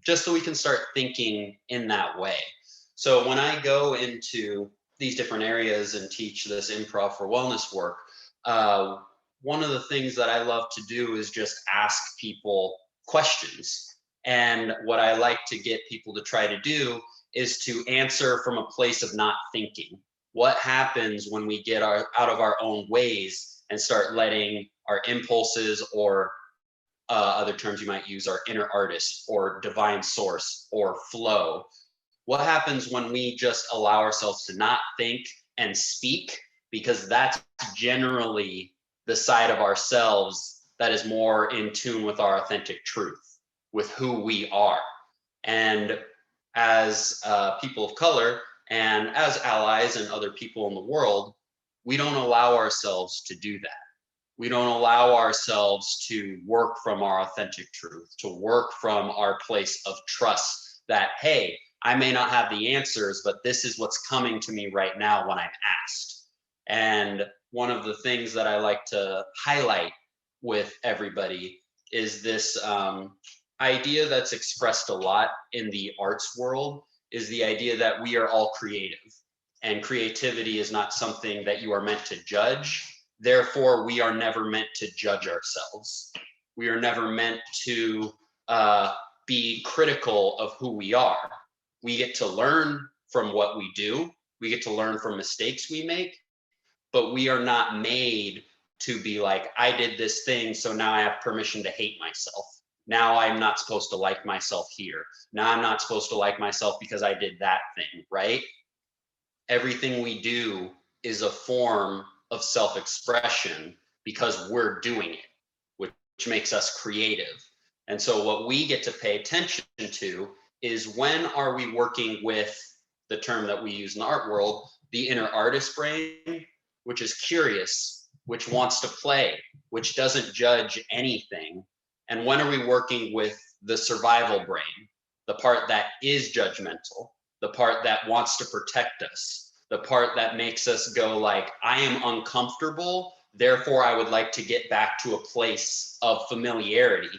just so we can start thinking in that way. So when I go into these different areas and teach this improv for wellness work, one of the things that I love to do is just ask people questions. And what I like to get people to try to do is to answer from a place of not thinking. What happens when we get out of our own ways and start letting our impulses, or other terms you might use, our inner artist or divine source or flow? What happens when we just allow ourselves to not think and speak? Because that's generally the side of ourselves that is more in tune with our authentic truth, with who we are. And as people of color and as allies and other people in the world, we don't allow ourselves to do that. We don't allow ourselves to work from our authentic truth, to work from our place of trust that, hey, I may not have the answers, but this is what's coming to me right now when I'm asked. And one of the things that I like to highlight with everybody is this idea that's expressed a lot in the arts world, is the idea that we are all creative, and creativity is not something that you are meant to judge. Therefore, we are never meant to judge ourselves. We are never meant to be critical of who we are. We get to learn from what we do. We get to learn from mistakes we make, but we are not made to be like, I did this thing, so now I have permission to hate myself. Now I'm not supposed to like myself here. Now I'm not supposed to like myself because I did that thing, right? Everything we do is a form of self-expression because we're doing it, which makes us creative. And so what we get to pay attention to is, when are we working with the term that we use in the art world, the inner artist brain, which is curious, which wants to play, which doesn't judge anything. And when are we working with the survival brain, the part that is judgmental, the part that wants to protect us, the part that makes us go like, I am uncomfortable, therefore I would like to get back to a place of familiarity,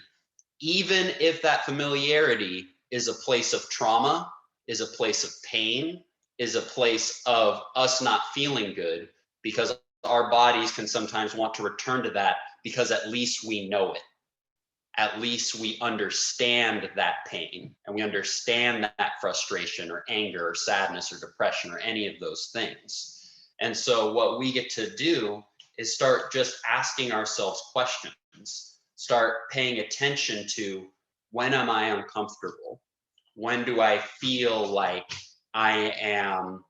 even if that familiarity is a place of trauma, is a place of pain, is a place of us not feeling good, because our bodies can sometimes want to return to that because at least we know it. At least we understand that pain, and we understand that frustration or anger or sadness or depression or any of those things. And so what we get to do is start just asking ourselves questions, start paying attention to, when am I uncomfortable? When do I feel like I am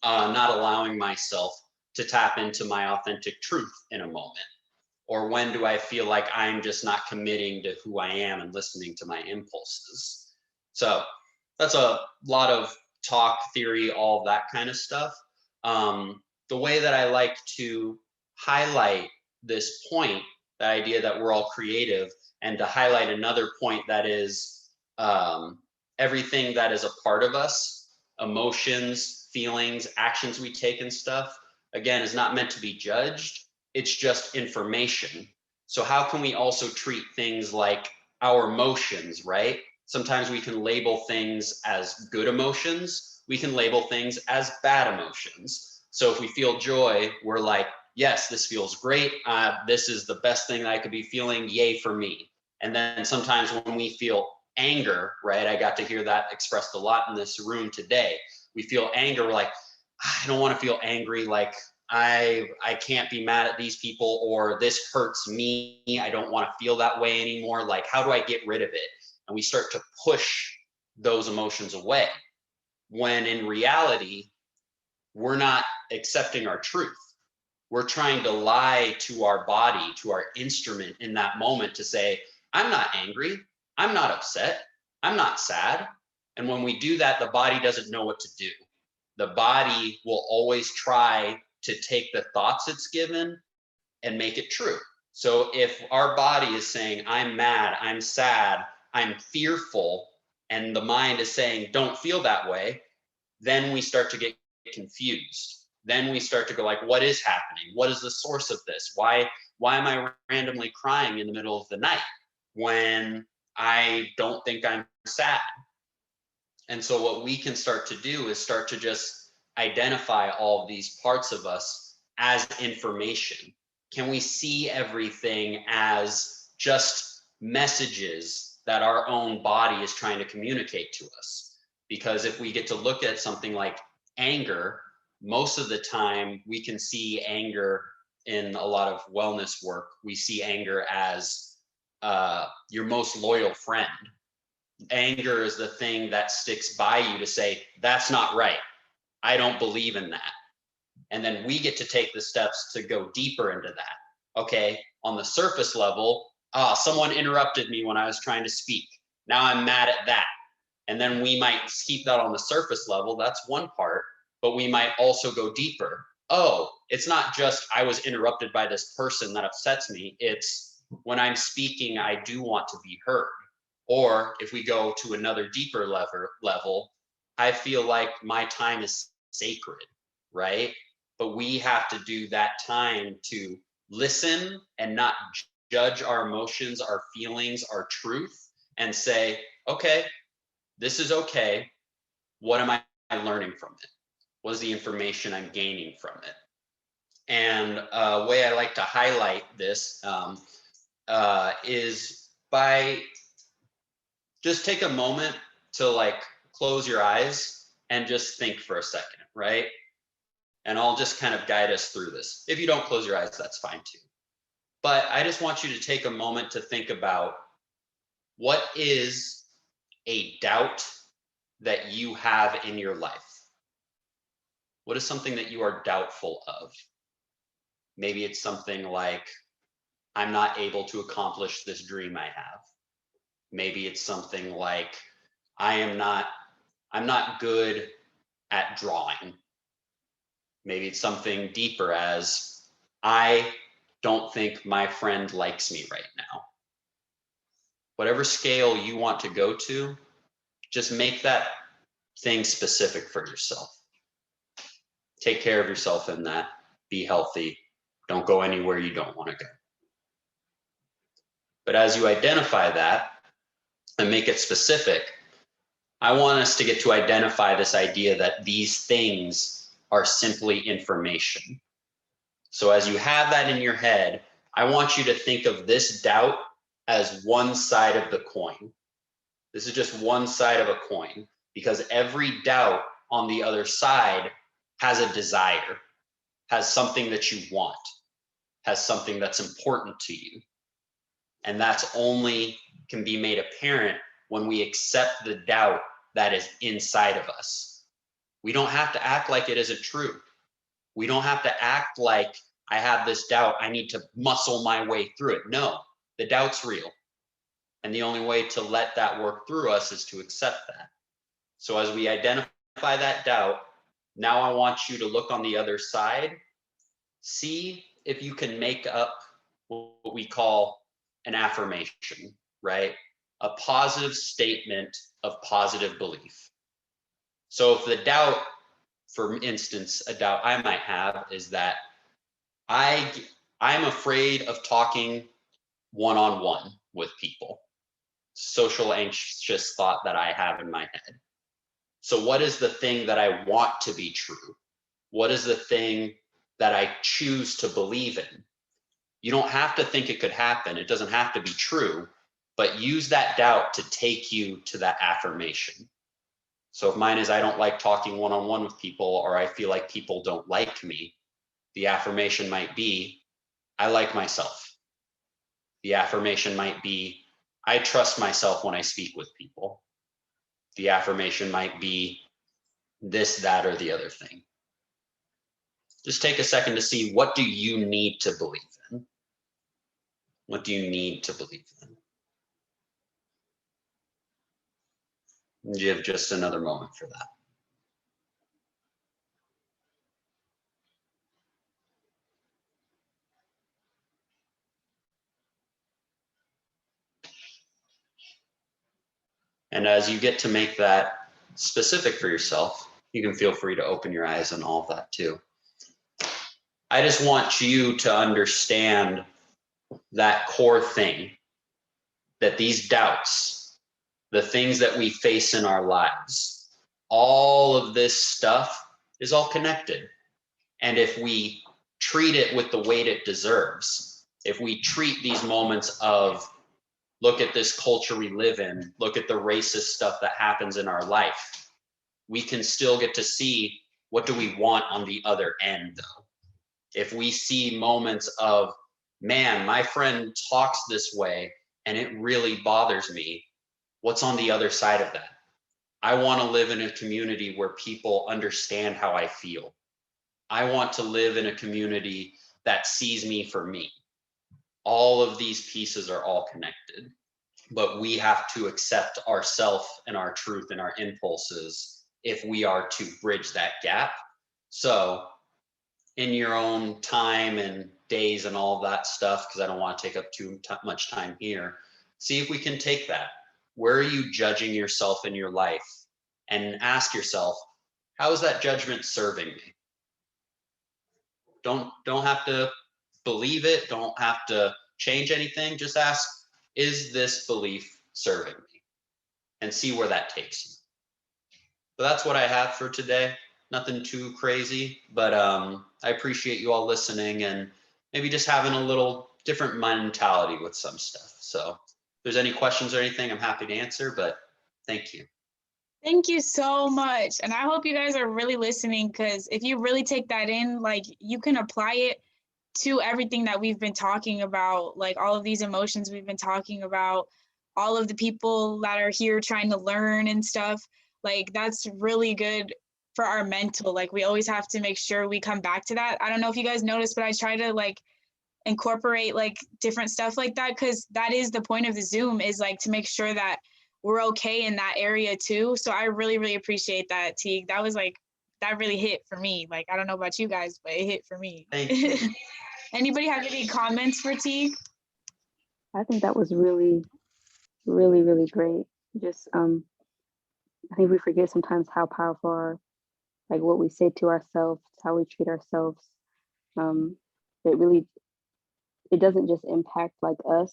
not allowing myself to tap into my authentic truth in a moment? Or when do I feel like I'm just not committing to who I am and listening to my impulses? So that's a lot of talk, theory, all that kind of stuff. The way that I like to highlight this point, the idea that we're all creative, and to highlight another point that is everything that is a part of us, emotions, feelings, actions we take and stuff, again, is not meant to be judged. It's just information. So how can we also treat things like our emotions, right? Sometimes we can label things as good emotions. We can label things as bad emotions. So if we feel joy, we're like, yes, this feels great. This is the best thing that I could be feeling. Yay for me. And then sometimes when we feel anger, right? I got to hear that expressed a lot in this room today. We feel anger, we're like, I don't want to feel angry. Like, I can't be mad at these people, or this hurts me. I don't want to feel that way anymore. Like, how do I get rid of it? And we start to push those emotions away, when in reality, we're not accepting our truth. We're trying to lie to our body, to our instrument in that moment, to say, I'm not angry. I'm not upset. I'm not sad. And when we do that, the body doesn't know what to do. The body will always try to take the thoughts it's given and make it true. So if our body is saying, I'm mad, I'm sad, I'm fearful, and the mind is saying, don't feel that way, then we start to get confused. Then we start to go like, what is happening? What is the source of this? Why am I randomly crying in the middle of the night when I don't think I'm sad? And so what we can start to do is start to just identify all of these parts of us as information. Can we see everything as just messages that our own body is trying to communicate to us? Because if we get to look at something like anger, most of the time we can see anger in a lot of wellness work. We see anger as your most loyal friend. Anger is the thing that sticks by you to say, that's not right. I don't believe in that. And then we get to take the steps to go deeper into that. Okay, on the surface level, someone interrupted me when I was trying to speak. Now I'm mad at that. And then we might keep that on the surface level. That's one part, but we might also go deeper. Oh, it's not just I was interrupted by this person that upsets me. It's when I'm speaking, I do want to be heard. Or if we go to another deeper level, I feel like my time is sacred, right? But we have to do that time to listen and not judge our emotions, our feelings, our truth, and say, okay, this is okay. What am I learning from it? What is the information I'm gaining from it? And a way I like to highlight this is by just take a moment to like close your eyes and just think for a second, right? And I'll just kind of guide us through this. If you don't close your eyes, that's fine too. But I just want you to take a moment to think about, what is a doubt that you have in your life? What is something that you are doubtful of? Maybe it's something like, I'm not able to accomplish this dream I have. Maybe it's something like, I'm not good at drawing. Maybe it's something deeper as, I don't think my friend likes me right now. Whatever scale you want to go to, just make that thing specific for yourself. Take care of yourself in that. Be healthy. Don't go anywhere you don't want to go. But as you identify that and make it specific, I want us to get to identify this idea that these things are simply information. So as you have that in your head, I want you to think of this doubt as one side of the coin. This is just one side of a coin, because every doubt on the other side has a desire, has something that you want, has something that's important to you. And that's only can be made apparent when we accept the doubt that is inside of us. We don't have to act like it isn't true. We don't have to act like I have this doubt, I need to muscle my way through it. No, the doubt's real. And the only way to let that work through us is to accept that. So as we identify that doubt, now I want you to look on the other side, see if you can make up what we call an affirmation, right? A positive statement of positive belief. So if the doubt, for instance, a doubt I might have is that I'm afraid of talking one-on-one with people. Social anxious thought that I have in my head. So what is the thing that I want to be true? What is the thing that I choose to believe in? You don't have to think it could happen. It doesn't have to be true, but use that doubt to take you to that affirmation. So if mine is, I don't like talking one-on-one with people, or I feel like people don't like me, the affirmation might be, I like myself. The affirmation might be, I trust myself when I speak with people. The affirmation might be this, that, or the other thing. Just take a second to see, what do you need to believe in? What do you need to believe in? And give just another moment for that. And as you get to make that specific for yourself, you can feel free to open your eyes and all of that too. I just want you to understand that core thing, that these doubts, the things that we face in our lives, all of this stuff is all connected. And if we treat it with the weight it deserves, if we treat these moments of, look at this culture we live in, look at the racist stuff that happens in our life, we can still get to see, what do we want on the other end though? If we see moments of, man, my friend talks this way and it really bothers me, what's on the other side of that? I want to live in a community where people understand how I feel. I want to live in a community that sees me for me. All of these pieces are all connected, but we have to accept ourself and our truth and our impulses if we are to bridge that gap. So in your own time and days and all that stuff, because I don't want to take up too much time here, see if we can take that. Where are you judging yourself in your life? And ask yourself, how is that judgment serving me? Don't have to believe it, don't have to change anything, just ask, is this belief serving me? And see where that takes you. So that's what I have for today. Nothing too crazy, but I appreciate you all listening and maybe just having a little different mentality with some stuff. So if there's any questions or anything, I'm happy to answer, but thank you. Thank you so much. And I hope you guys are really listening, because if you really take that in, like, you can apply it to everything that we've been talking about, like all of these emotions we've been talking about, all of the people that are here trying to learn and stuff. Like, that's really good for our mental. Like, we always have to make sure we come back to that. I don't know if you guys noticed, but I try to like incorporate like different stuff like that, because that is the point of the Zoom, is like to make sure that we're okay in that area too. So I really, really appreciate that, Teague. That was like that really hit for me. Like, I don't know about you guys, but it hit for me. Thank you. Anybody have any comments for Teague? I think that was really, really, really great. Just I think we forget sometimes how powerful our, like what we say to ourselves, how we treat ourselves. It really, it doesn't just impact like us,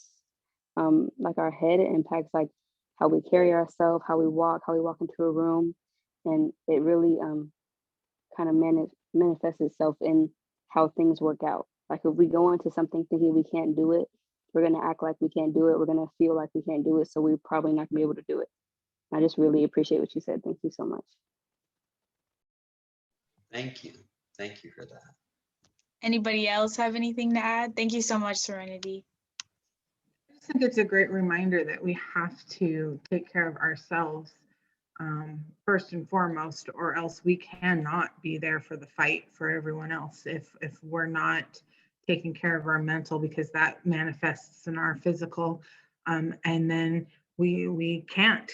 like our head, it impacts like how we carry ourselves, how we walk into a room. And it really kind of manifests itself in how things work out. Like if we go into something thinking we can't do it, we're going to act like we can't do it. We're going to feel like we can't do it. So we're probably not going to be able to do it. I just really appreciate what you said. Thank you so much. Thank you. Thank you for that. Anybody else have anything to add? Thank you so much, Serenity. I just think it's a great reminder that we have to take care of ourselves first and foremost, or else we cannot be there for the fight for everyone else if we're not taking care of our mental, because that manifests in our physical, and then we can't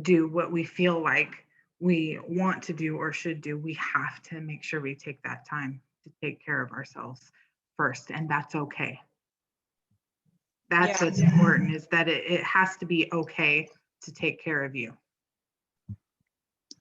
do what we feel like we want to do or should do. We have to make sure we take that time to take care of ourselves first, and that's okay. That's what's important, is that it has to be okay to take care of you.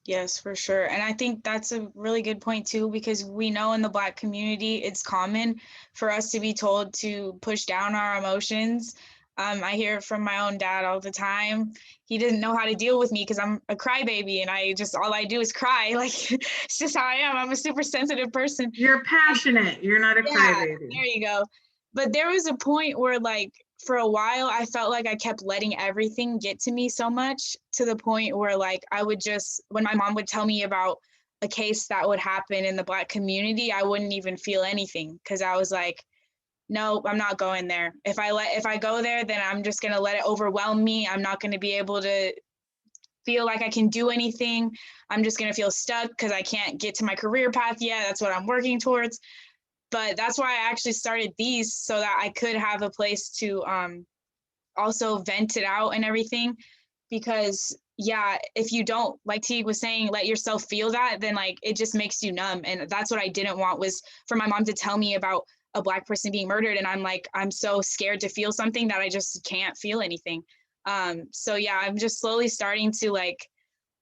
Yes, for sure. And I think that's a really good point too, because we know in the Black community, it's common for us to be told to push down our emotions. I hear it from my own dad all the time. He didn't know how to deal with me because I'm a crybaby and all I do is cry. Like, it's just how I am. I'm a super sensitive person. You're passionate. You're not a crybaby. There you go. But there was a point where, like, for a while, I felt like I kept letting everything get to me so much, to the point where, like, I would just, when my mom would tell me about a case that would happen in the Black community, I wouldn't even feel anything, because I was like, no, I'm not going there. If I go there, then I'm just going to let it overwhelm me. I'm not going to be able to feel like I can do anything. I'm just going to feel stuck because I can't get to my career path yet. That's what I'm working towards. But that's why I actually started these, so that I could have a place to also vent it out and everything. Because yeah, if you don't, like Teague was saying, let yourself feel that, then like it just makes you numb. And that's what I didn't want, was for my mom to tell me about a Black person being murdered. And I'm like, I'm so scared to feel something that I just can't feel anything. So yeah, I'm just slowly starting to like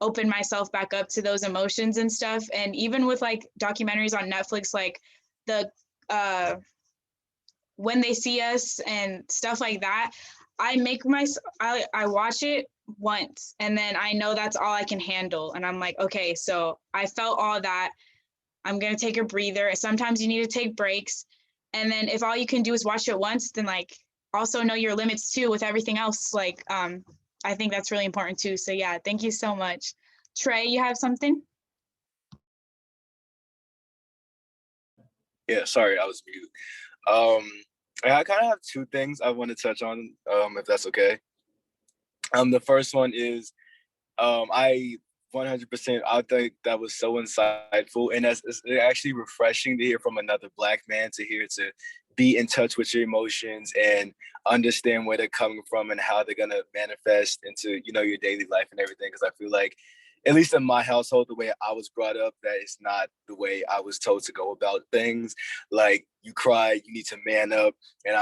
open myself back up to those emotions and stuff. And even with like documentaries on Netflix, like the When They See Us and stuff like that, I watch it once, and then I know that's all I can handle. And I'm like, okay, so I felt all that. I'm going to take a breather. Sometimes you need to take breaks. And then if all you can do is watch it once, then like also know your limits too with everything else. Like, I think that's really important too. So yeah, thank you so much. Trey, you have something? Yeah, sorry, I was muted. I kind of have two things I want to touch on, if that's okay. The first one is, I 100%, I think that was so insightful, and it's actually refreshing to hear from another Black man, to be in touch with your emotions and understand where they're coming from and how they're gonna manifest into, your daily life and everything. Because I feel like, at least in my household, the way I was brought up, that is not the way I was told to go about things. Like, you cry, you need to man up, and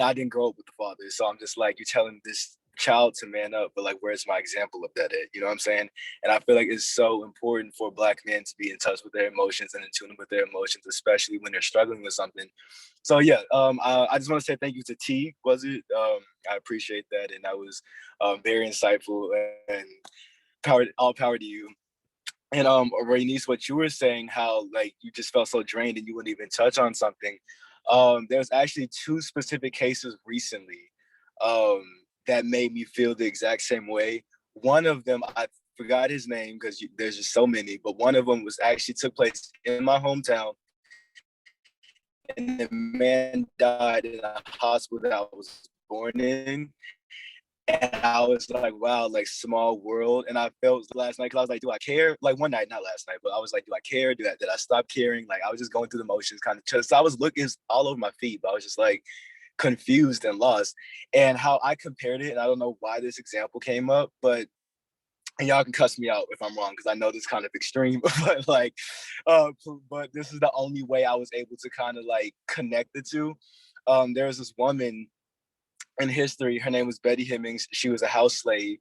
I didn't grow up with the father, so I'm just like, you're telling this child to man up, but like, where's my example of that at? You know what I'm saying? And I feel like it's so important for Black men to be in touch with their emotions and in tune with their emotions, especially when they're struggling with something. So yeah, I just want to say thank you to T. Was it? I appreciate that, and that was very insightful, and all power to you. And Raynice, what you were saying, how like you just felt so drained and you wouldn't even touch on something. There's actually two specific cases recently that made me feel the exact same way. One of them, I forgot his name because there's just so many, but one of them took place in my hometown, and the man died in a hospital that I was born in. And I was like, wow, like, small world. And I felt last night, because I was like, do I care? Like, one night, not last night, but I was like, do I care? Did I stop caring? Like, I was just going through the motions, kind of, because I was looking all over my feet, but I was just like confused and lost. And how I compared it, and I don't know why this example came up, but and y'all can cuss me out if I'm wrong, because I know this is kind of extreme, but like, but this is the only way I was able to kind of like connect the two. There was this woman in history, her name was Betty Hemmings. She was a house slave,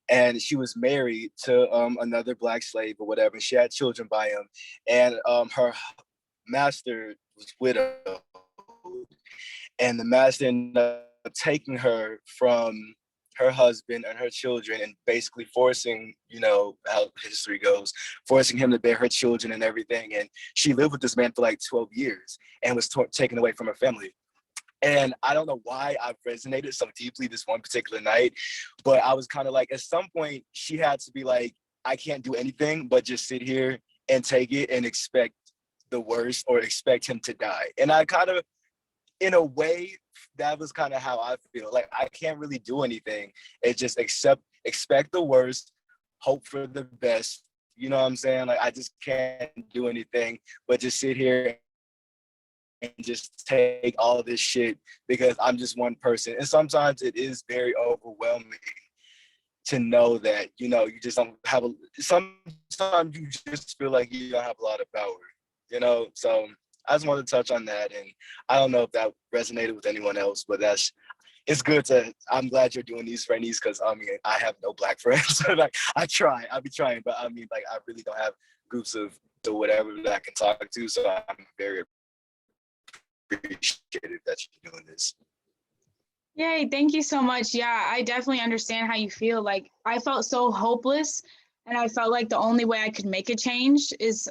and she was married to another Black slave or whatever. She had children by him, and her master was widowed, and the master ended up taking her from her husband and her children and basically forcing, you know, how history goes, forcing him to bear her children and everything. And she lived with this man for like 12 years and was taken away from her family. And I don't know why I resonated so deeply this one particular night, but I was kind of like, at some point she had to be like, I can't do anything but just sit here and take it and expect the worst or expect him to die. And I kind of, in a way, that was kind of how I feel. Like, I can't really do anything. It's just expect the worst, hope for the best. You know what I'm saying? Like, I just can't do anything but just sit here and just take all of this shit because I'm just one person. And sometimes it is very overwhelming to know that, you know, you just don't have sometimes you just feel like you don't have a lot of power, you know? So I just wanted to touch on that. And I don't know if that resonated with anyone else, but it's good I'm glad you're doing these friendies, because I mean, I have no Black friends. So like, I'll be trying, but I mean, like, I really don't have groups of or whatever that I can talk to. So I'm very appreciative that you're doing this. Yay, thank you so much. Yeah, I definitely understand how you feel. Like, I felt so hopeless, and I felt like the only way I could make a change is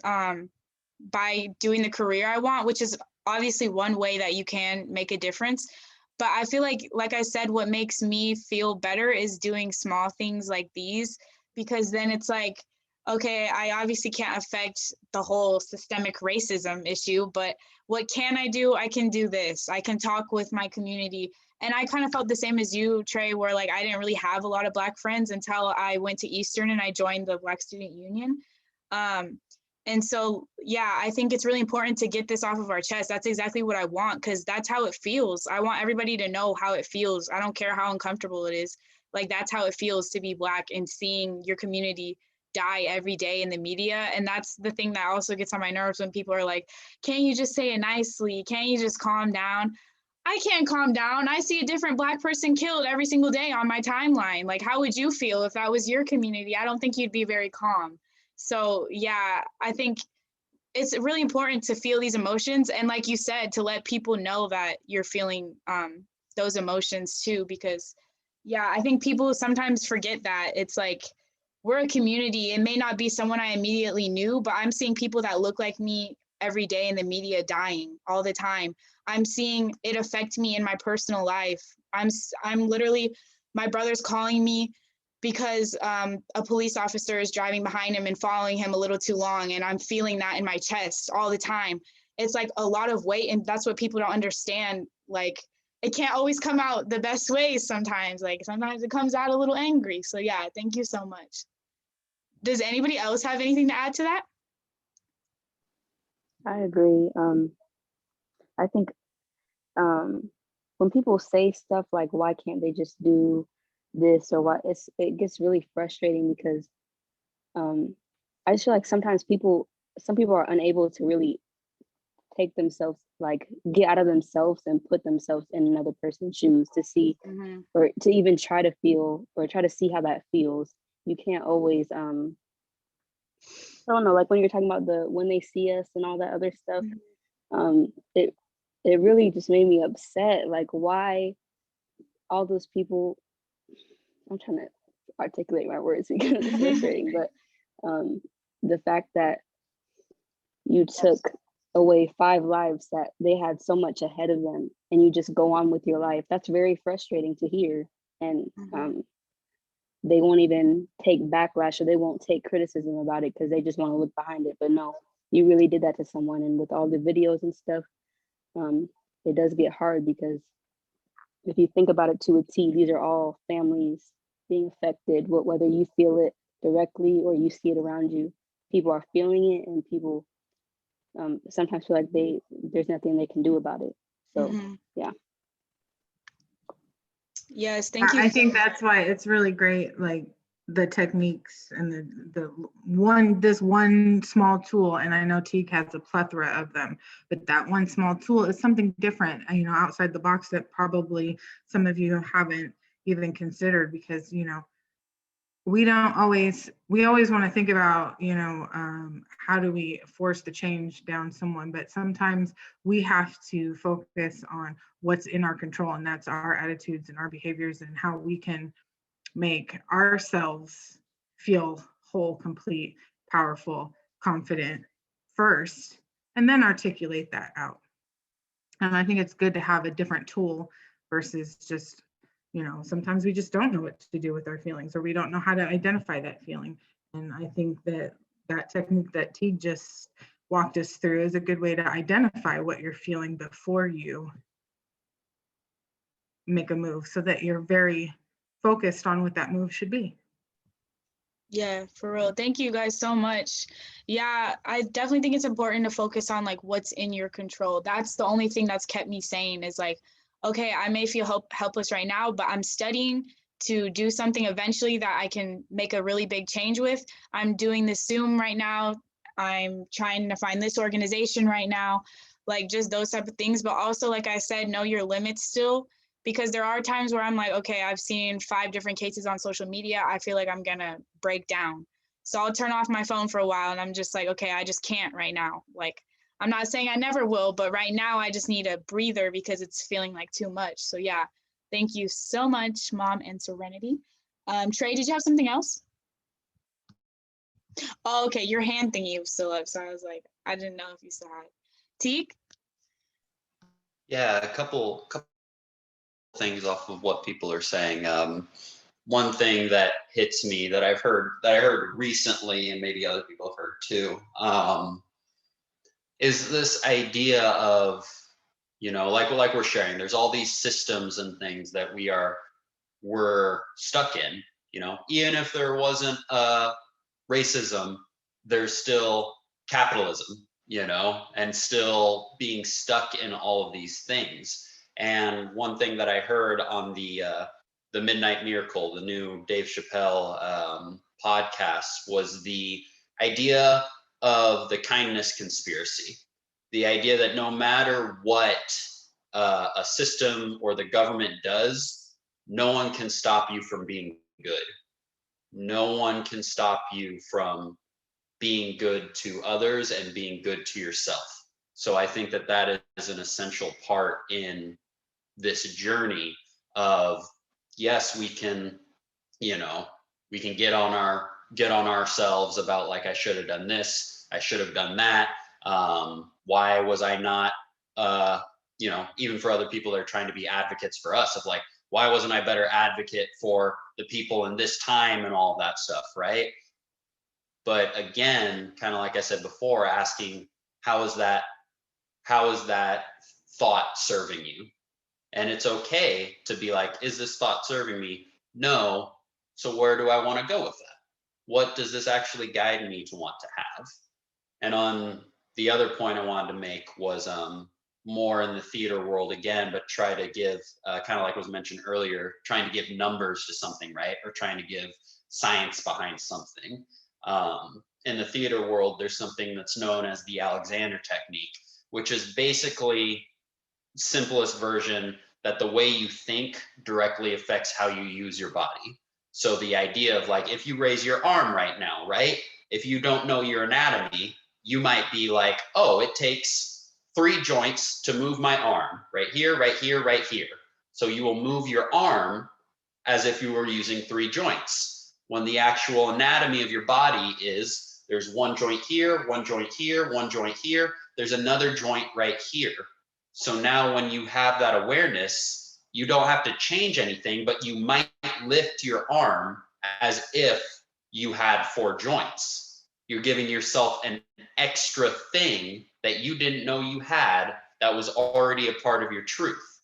by doing the career I want, which is obviously one way that you can make a difference. But I feel like I said, what makes me feel better is doing small things like these, because then it's like, okay, I obviously can't affect the whole systemic racism issue, but what can I do? I can do this. I can talk with my community. And I kind of felt the same as you, Trey, where like I didn't really have a lot of Black friends until I went to Eastern and I joined the Black Student Union. And so, yeah, I think it's really important to get this off of our chest. That's exactly what I want, because that's how it feels. I want everybody to know how it feels. I don't care how uncomfortable it is. Like, that's how it feels to be Black and seeing your community die every day in the media. And that's the thing that also gets on my nerves when people are like, can't you just say it nicely? Can't you just calm down? I can't calm down. I see a different Black person killed every single day on my timeline. Like, how would you feel if that was your community? I don't think you'd be very calm. So yeah, I think it's really important to feel these emotions. And like you said, to let people know that you're feeling those emotions too, because yeah, I think people sometimes forget that it's like, we're a community. It may not be someone I immediately knew, but I'm seeing people that look like me every day in the media dying all the time. I'm seeing it affect me in my personal life. I'm literally, my brother's calling me because a police officer is driving behind him and following him a little too long. And I'm feeling that in my chest all the time. It's like a lot of weight. And that's what people don't understand. Like, it can't always come out the best ways sometimes. Like, sometimes it comes out a little angry. So yeah, thank you so much. Does anybody else have anything to add to that? I agree. I think when people say stuff like, why can't they just do this or what, it gets really frustrating because I just feel like sometimes some people are unable to really take themselves, like get out of themselves and put themselves in another person's shoes to see or to even try to feel or try to see how that feels. You can't always I don't know, like when you're talking about when they see us and all that other stuff, it really just made me upset. Like, why all those people, I'm trying to articulate my words because it's frustrating, but the fact that you took away 5 lives that they had so much ahead of them and you just go on with your life, that's very frustrating to hear. And they won't even take backlash or they won't take criticism about it because they just want to look behind it. But no, you really did that to someone. And with all the videos and stuff, it does get hard because if you think about it to a T, these are all families being affected, whether you feel it directly or you see it around you. People are feeling it and people sometimes feel like there's nothing they can do about it. So yeah. Yes, thank you. I think that's why it's really great, like the techniques and this one small tool, and I know Teague has a plethora of them, but that one small tool is something different, you know, outside the box that probably some of you haven't even considered, because, you know, we always want to think about, you know, how do we force the change down someone, but sometimes we have to focus on what's in our control, and that's our attitudes and our behaviors and how we can make ourselves feel whole, complete, powerful, confident first, and then articulate that out. And I think it's good to have a different tool versus just, you know, sometimes we just don't know what to do with our feelings, or we don't know how to identify that feeling. And I think that that technique that Teague just walked us through is a good way to identify what you're feeling before you make a move, so that you're very focused on what that move should be. Yeah, for real. Thank you guys so much. Yeah, I definitely think it's important to focus on like what's in your control. That's the only thing that's kept me sane, is like, okay, I may feel helpless right now, but I'm studying to do something eventually that I can make a really big change with. I'm doing this Zoom right now. I'm trying to find this organization right now, like just those type of things. But also, like I said, know your limits still, because there are times where I'm like, okay, I've seen 5 different cases on social media. I feel like I'm gonna break down. So I'll turn off my phone for a while, and I'm just like, okay, I just can't right now. Like, I'm not saying I never will, but right now I just need a breather because it's feeling like too much. So yeah, thank you so much, Mom and Serenity. Trey, did you have something else? Oh, okay, your hand thingy was still up, so I was like, I didn't know if you saw it. Teague? Yeah, a couple things off of what people are saying. One thing that hits me that I heard recently, and maybe other people have heard too, is this idea of, you know, like we're sharing, there's all these systems and things that we're stuck in, you know, even if there wasn't racism, there's still capitalism, you know, and still being stuck in all of these things. And one thing that I heard on the Midnight Miracle, the new Dave Chappelle podcast, was the idea of the kindness conspiracy. The idea that no matter what a system or the government does, no one can stop you from being good. No one can stop you from being good to others and being good to yourself. So I think that that is an essential part in this journey of, yes, we can, you know, we can get on ourselves about like, I should have done this, I should have done that. Why was I not, you know, even for other people that are trying to be advocates for us, of like, why wasn't I a better advocate for the people in this time and all that stuff, right? But again, kind of like I said before, asking, how is that thought serving you? And it's okay to be like, is this thought serving me? No. So where do I want to go with that? What does this actually guide me to want to have? And on the other point I wanted to make was more in the theater world again, but try to give, kind of like was mentioned earlier, trying to give numbers to something, right? Or trying to give science behind something. In the theater world, there's something that's known as the Alexander technique, which is basically simplest version that the way you think directly affects how you use your body. So the idea of like, if you raise your arm right now, right? If you don't know your anatomy, you might be like, oh, it takes 3 joints to move my arm, right here, right here, right here. So you will move your arm as if you were using 3 joints, when the actual anatomy of your body is there's 1 joint here, 1 joint here, 1 joint here, there's another joint right here. So now when you have that awareness, you don't have to change anything, but you might lift your arm as if you had 4 joints. You're giving yourself an extra thing that you didn't know you had that was already a part of your truth.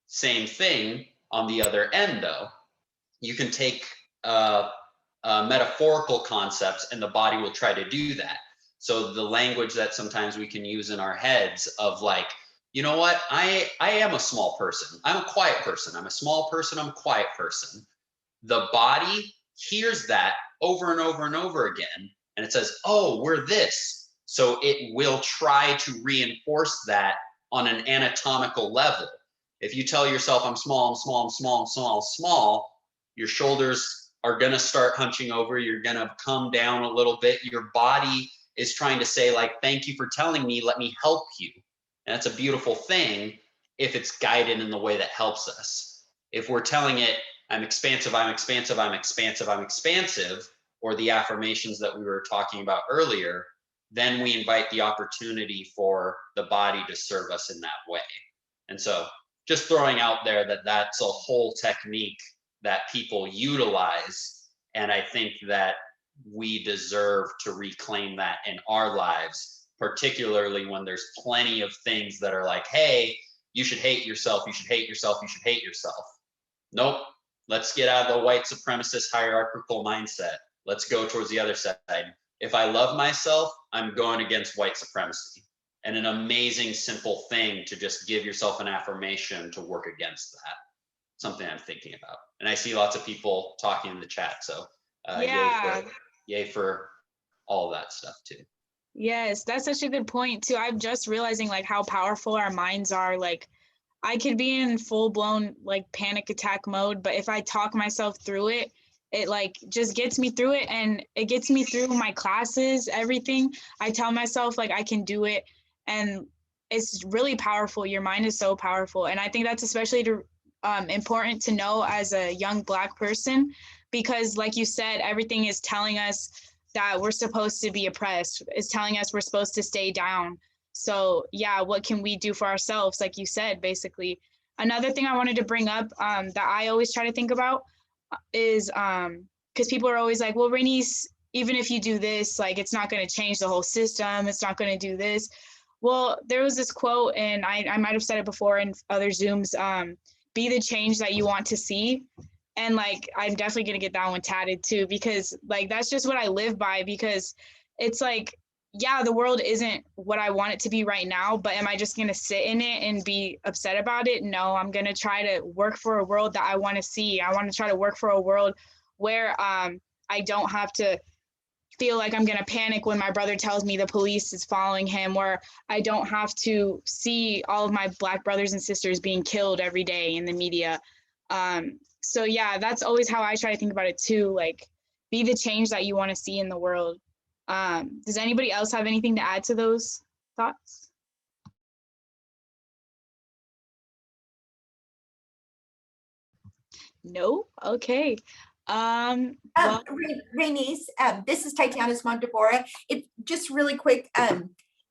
Same thing on the other end though. You can take metaphorical concepts and the body will try to do that. So the language that sometimes we can use in our heads of like, you know what, I am a small person. I'm a quiet person. I'm a small person. I'm a quiet person. The body hears that over and over and over again, and it says, oh, we're this. So it will try to reinforce that on an anatomical level. If you tell yourself, I'm small, I'm small, I'm small, I'm small, I'm small, your shoulders are gonna start hunching over, you're gonna come down a little bit. Your body is trying to say, like, thank you for telling me, let me help you. And that's a beautiful thing if it's guided in the way that helps us. If we're telling it, I'm expansive, I'm expansive, I'm expansive, I'm expansive, or the affirmations that we were talking about earlier, then we invite the opportunity for the body to serve us in that way. And so just throwing out there that that's a whole technique that people utilize. And I think that we deserve to reclaim that in our lives, particularly when there's plenty of things that are like, hey, you should hate yourself, you should hate yourself, you should hate yourself. Nope. Let's get out of the white supremacist hierarchical mindset. Let's go towards the other side. If I love myself, I'm going against white supremacy. And an amazing, simple thing to just give yourself an affirmation to work against that. Something I'm thinking about. And I see lots of people talking in the chat. So yay for all of that stuff too. Yes, that's such a good point too. I'm just realizing like how powerful our minds are. Like I could be in full blown like panic attack mode, but if I talk myself through it, it like just gets me through it, and it gets me through my classes, everything. I tell myself like I can do it, and it's really powerful. Your mind is so powerful. And I think that's especially important to know as a young Black person, because like you said, everything is telling us that we're supposed to be oppressed. It's telling us we're supposed to stay down. So yeah, what can we do for ourselves? Like you said, basically. Another thing I wanted to bring up that I always try to think about is because people are always like, well, Rainice, even if you do this, like it's not going to change the whole system. It's not going to do this. Well, there was this quote, and I might have said it before in other Zooms, be the change that you want to see. And like, I'm definitely going to get that one tatted too, because like, that's just what I live by, because it's like, yeah, the world isn't what I want it to be right now, but am I just going to sit in it and be upset about it? No, I'm going to try to work for a world that I want to see. I want to try to work for a world where I don't have to feel like I'm going to panic when my brother tells me the police is following him, or I don't have to see all of my Black brothers and sisters being killed every day in the media. So yeah, that's always how I try to think about it too. Like, be the change that you want to see in the world. Does anybody else have anything to add to those thoughts? No? Okay. Well, Rainice, this is Titania's mom, Deborah. It just really quick,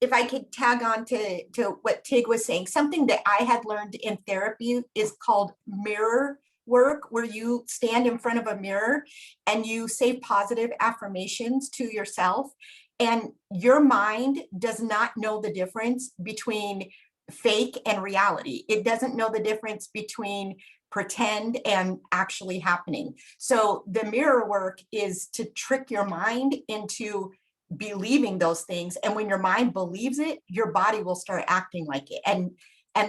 if I could tag on to what Tig was saying, something that I had learned in therapy is called mirror work, where you stand in front of a mirror and you say positive affirmations to yourself. And your mind does not know the difference between fake and reality. It doesn't know the difference between pretend and actually happening. So the mirror work is to trick your mind into believing those things. And when your mind believes it, your body will start acting like it. And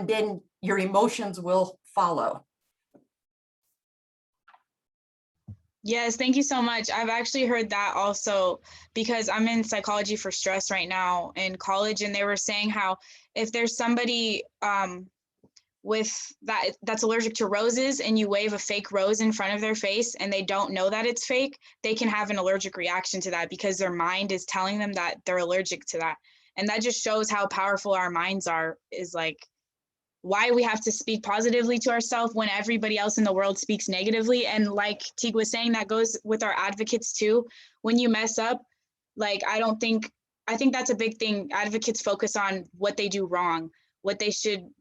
then your emotions will follow. Yes, thank you so much. I've actually heard that also, because I'm in psychology for stress right now in college, and they were saying how if there's somebody that's allergic to roses and you wave a fake rose in front of their face and they don't know that it's fake, they can have an allergic reaction to that because their mind is telling them that they're allergic to that. And that just shows how powerful our minds are, is like why we have to speak positively to ourselves when everybody else in the world speaks negatively. And like Teague was saying, that goes with our advocates too. When you mess up, like I think that's a big thing. Advocates focus on what they do wrong, what they shouldn't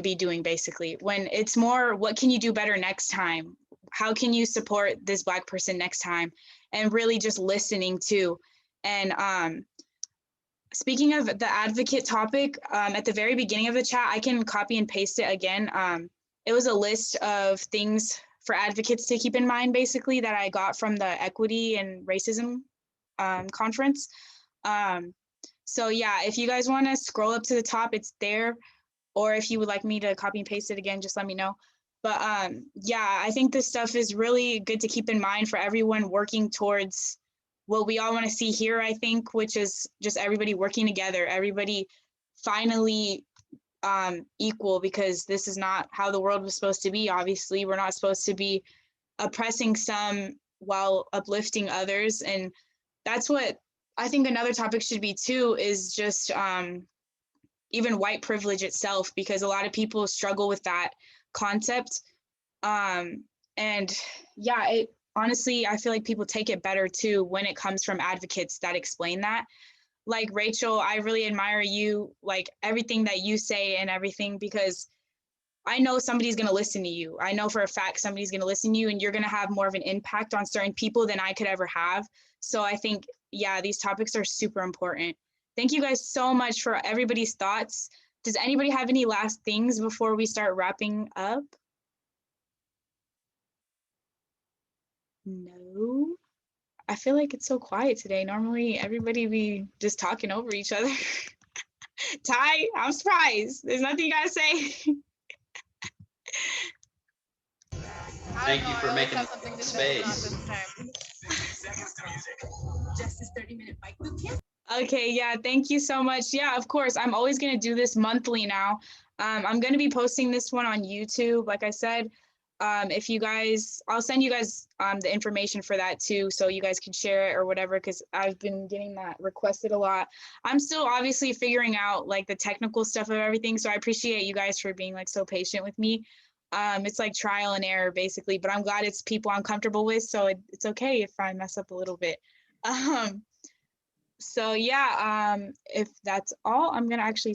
be doing, basically, when it's more, what can you do better next time? How can you support this Black person next time? And really just listening too. And speaking of the advocate topic, at the very beginning of the chat, I can copy and paste it again. It was a list of things for advocates to keep in mind, basically, that I got from the Equity and Racism conference. So yeah, if you guys want to scroll up to the top, it's there. Or if you would like me to copy and paste it again, just let me know. But yeah, I think this stuff is really good to keep in mind for everyone working towards what we all want to see here, I think, which is just everybody working together, everybody finally equal, because this is not how the world was supposed to be. Obviously, we're not supposed to be oppressing some while uplifting others. And that's what I think another topic should be too, is just even white privilege itself, because a lot of people struggle with that concept. And yeah, it honestly, I feel like people take it better too when it comes from advocates that explain that. Like Rachel, I really admire you, like everything that you say and everything, because I know somebody's going to listen to you. I know for a fact somebody's going to listen to you, and you're going to have more of an impact on certain people than I could ever have. So I think, yeah, these topics are super important. Thank you guys so much for everybody's thoughts. Does anybody have any last things before we start wrapping up? No. I feel like it's so quiet today. Normally everybody be just talking over each other. Ty, I'm surprised. There's nothing you gotta say. Thank you for making space. Just 30-minute bike boot camp. Okay, yeah, thank you so much. Yeah, of course, I'm always gonna do this monthly now. I'm gonna be posting this one on YouTube, like I said. If you guys, I'll send you guys the information for that too, so you guys can share it or whatever, because I've been getting that requested a lot. I'm still obviously figuring out like the technical stuff of everything, so I appreciate you guys for being like so patient with me. It's like trial and error basically, but I'm glad it's people I'm comfortable with, so it's okay if I mess up a little bit. So yeah, if that's all, I'm gonna actually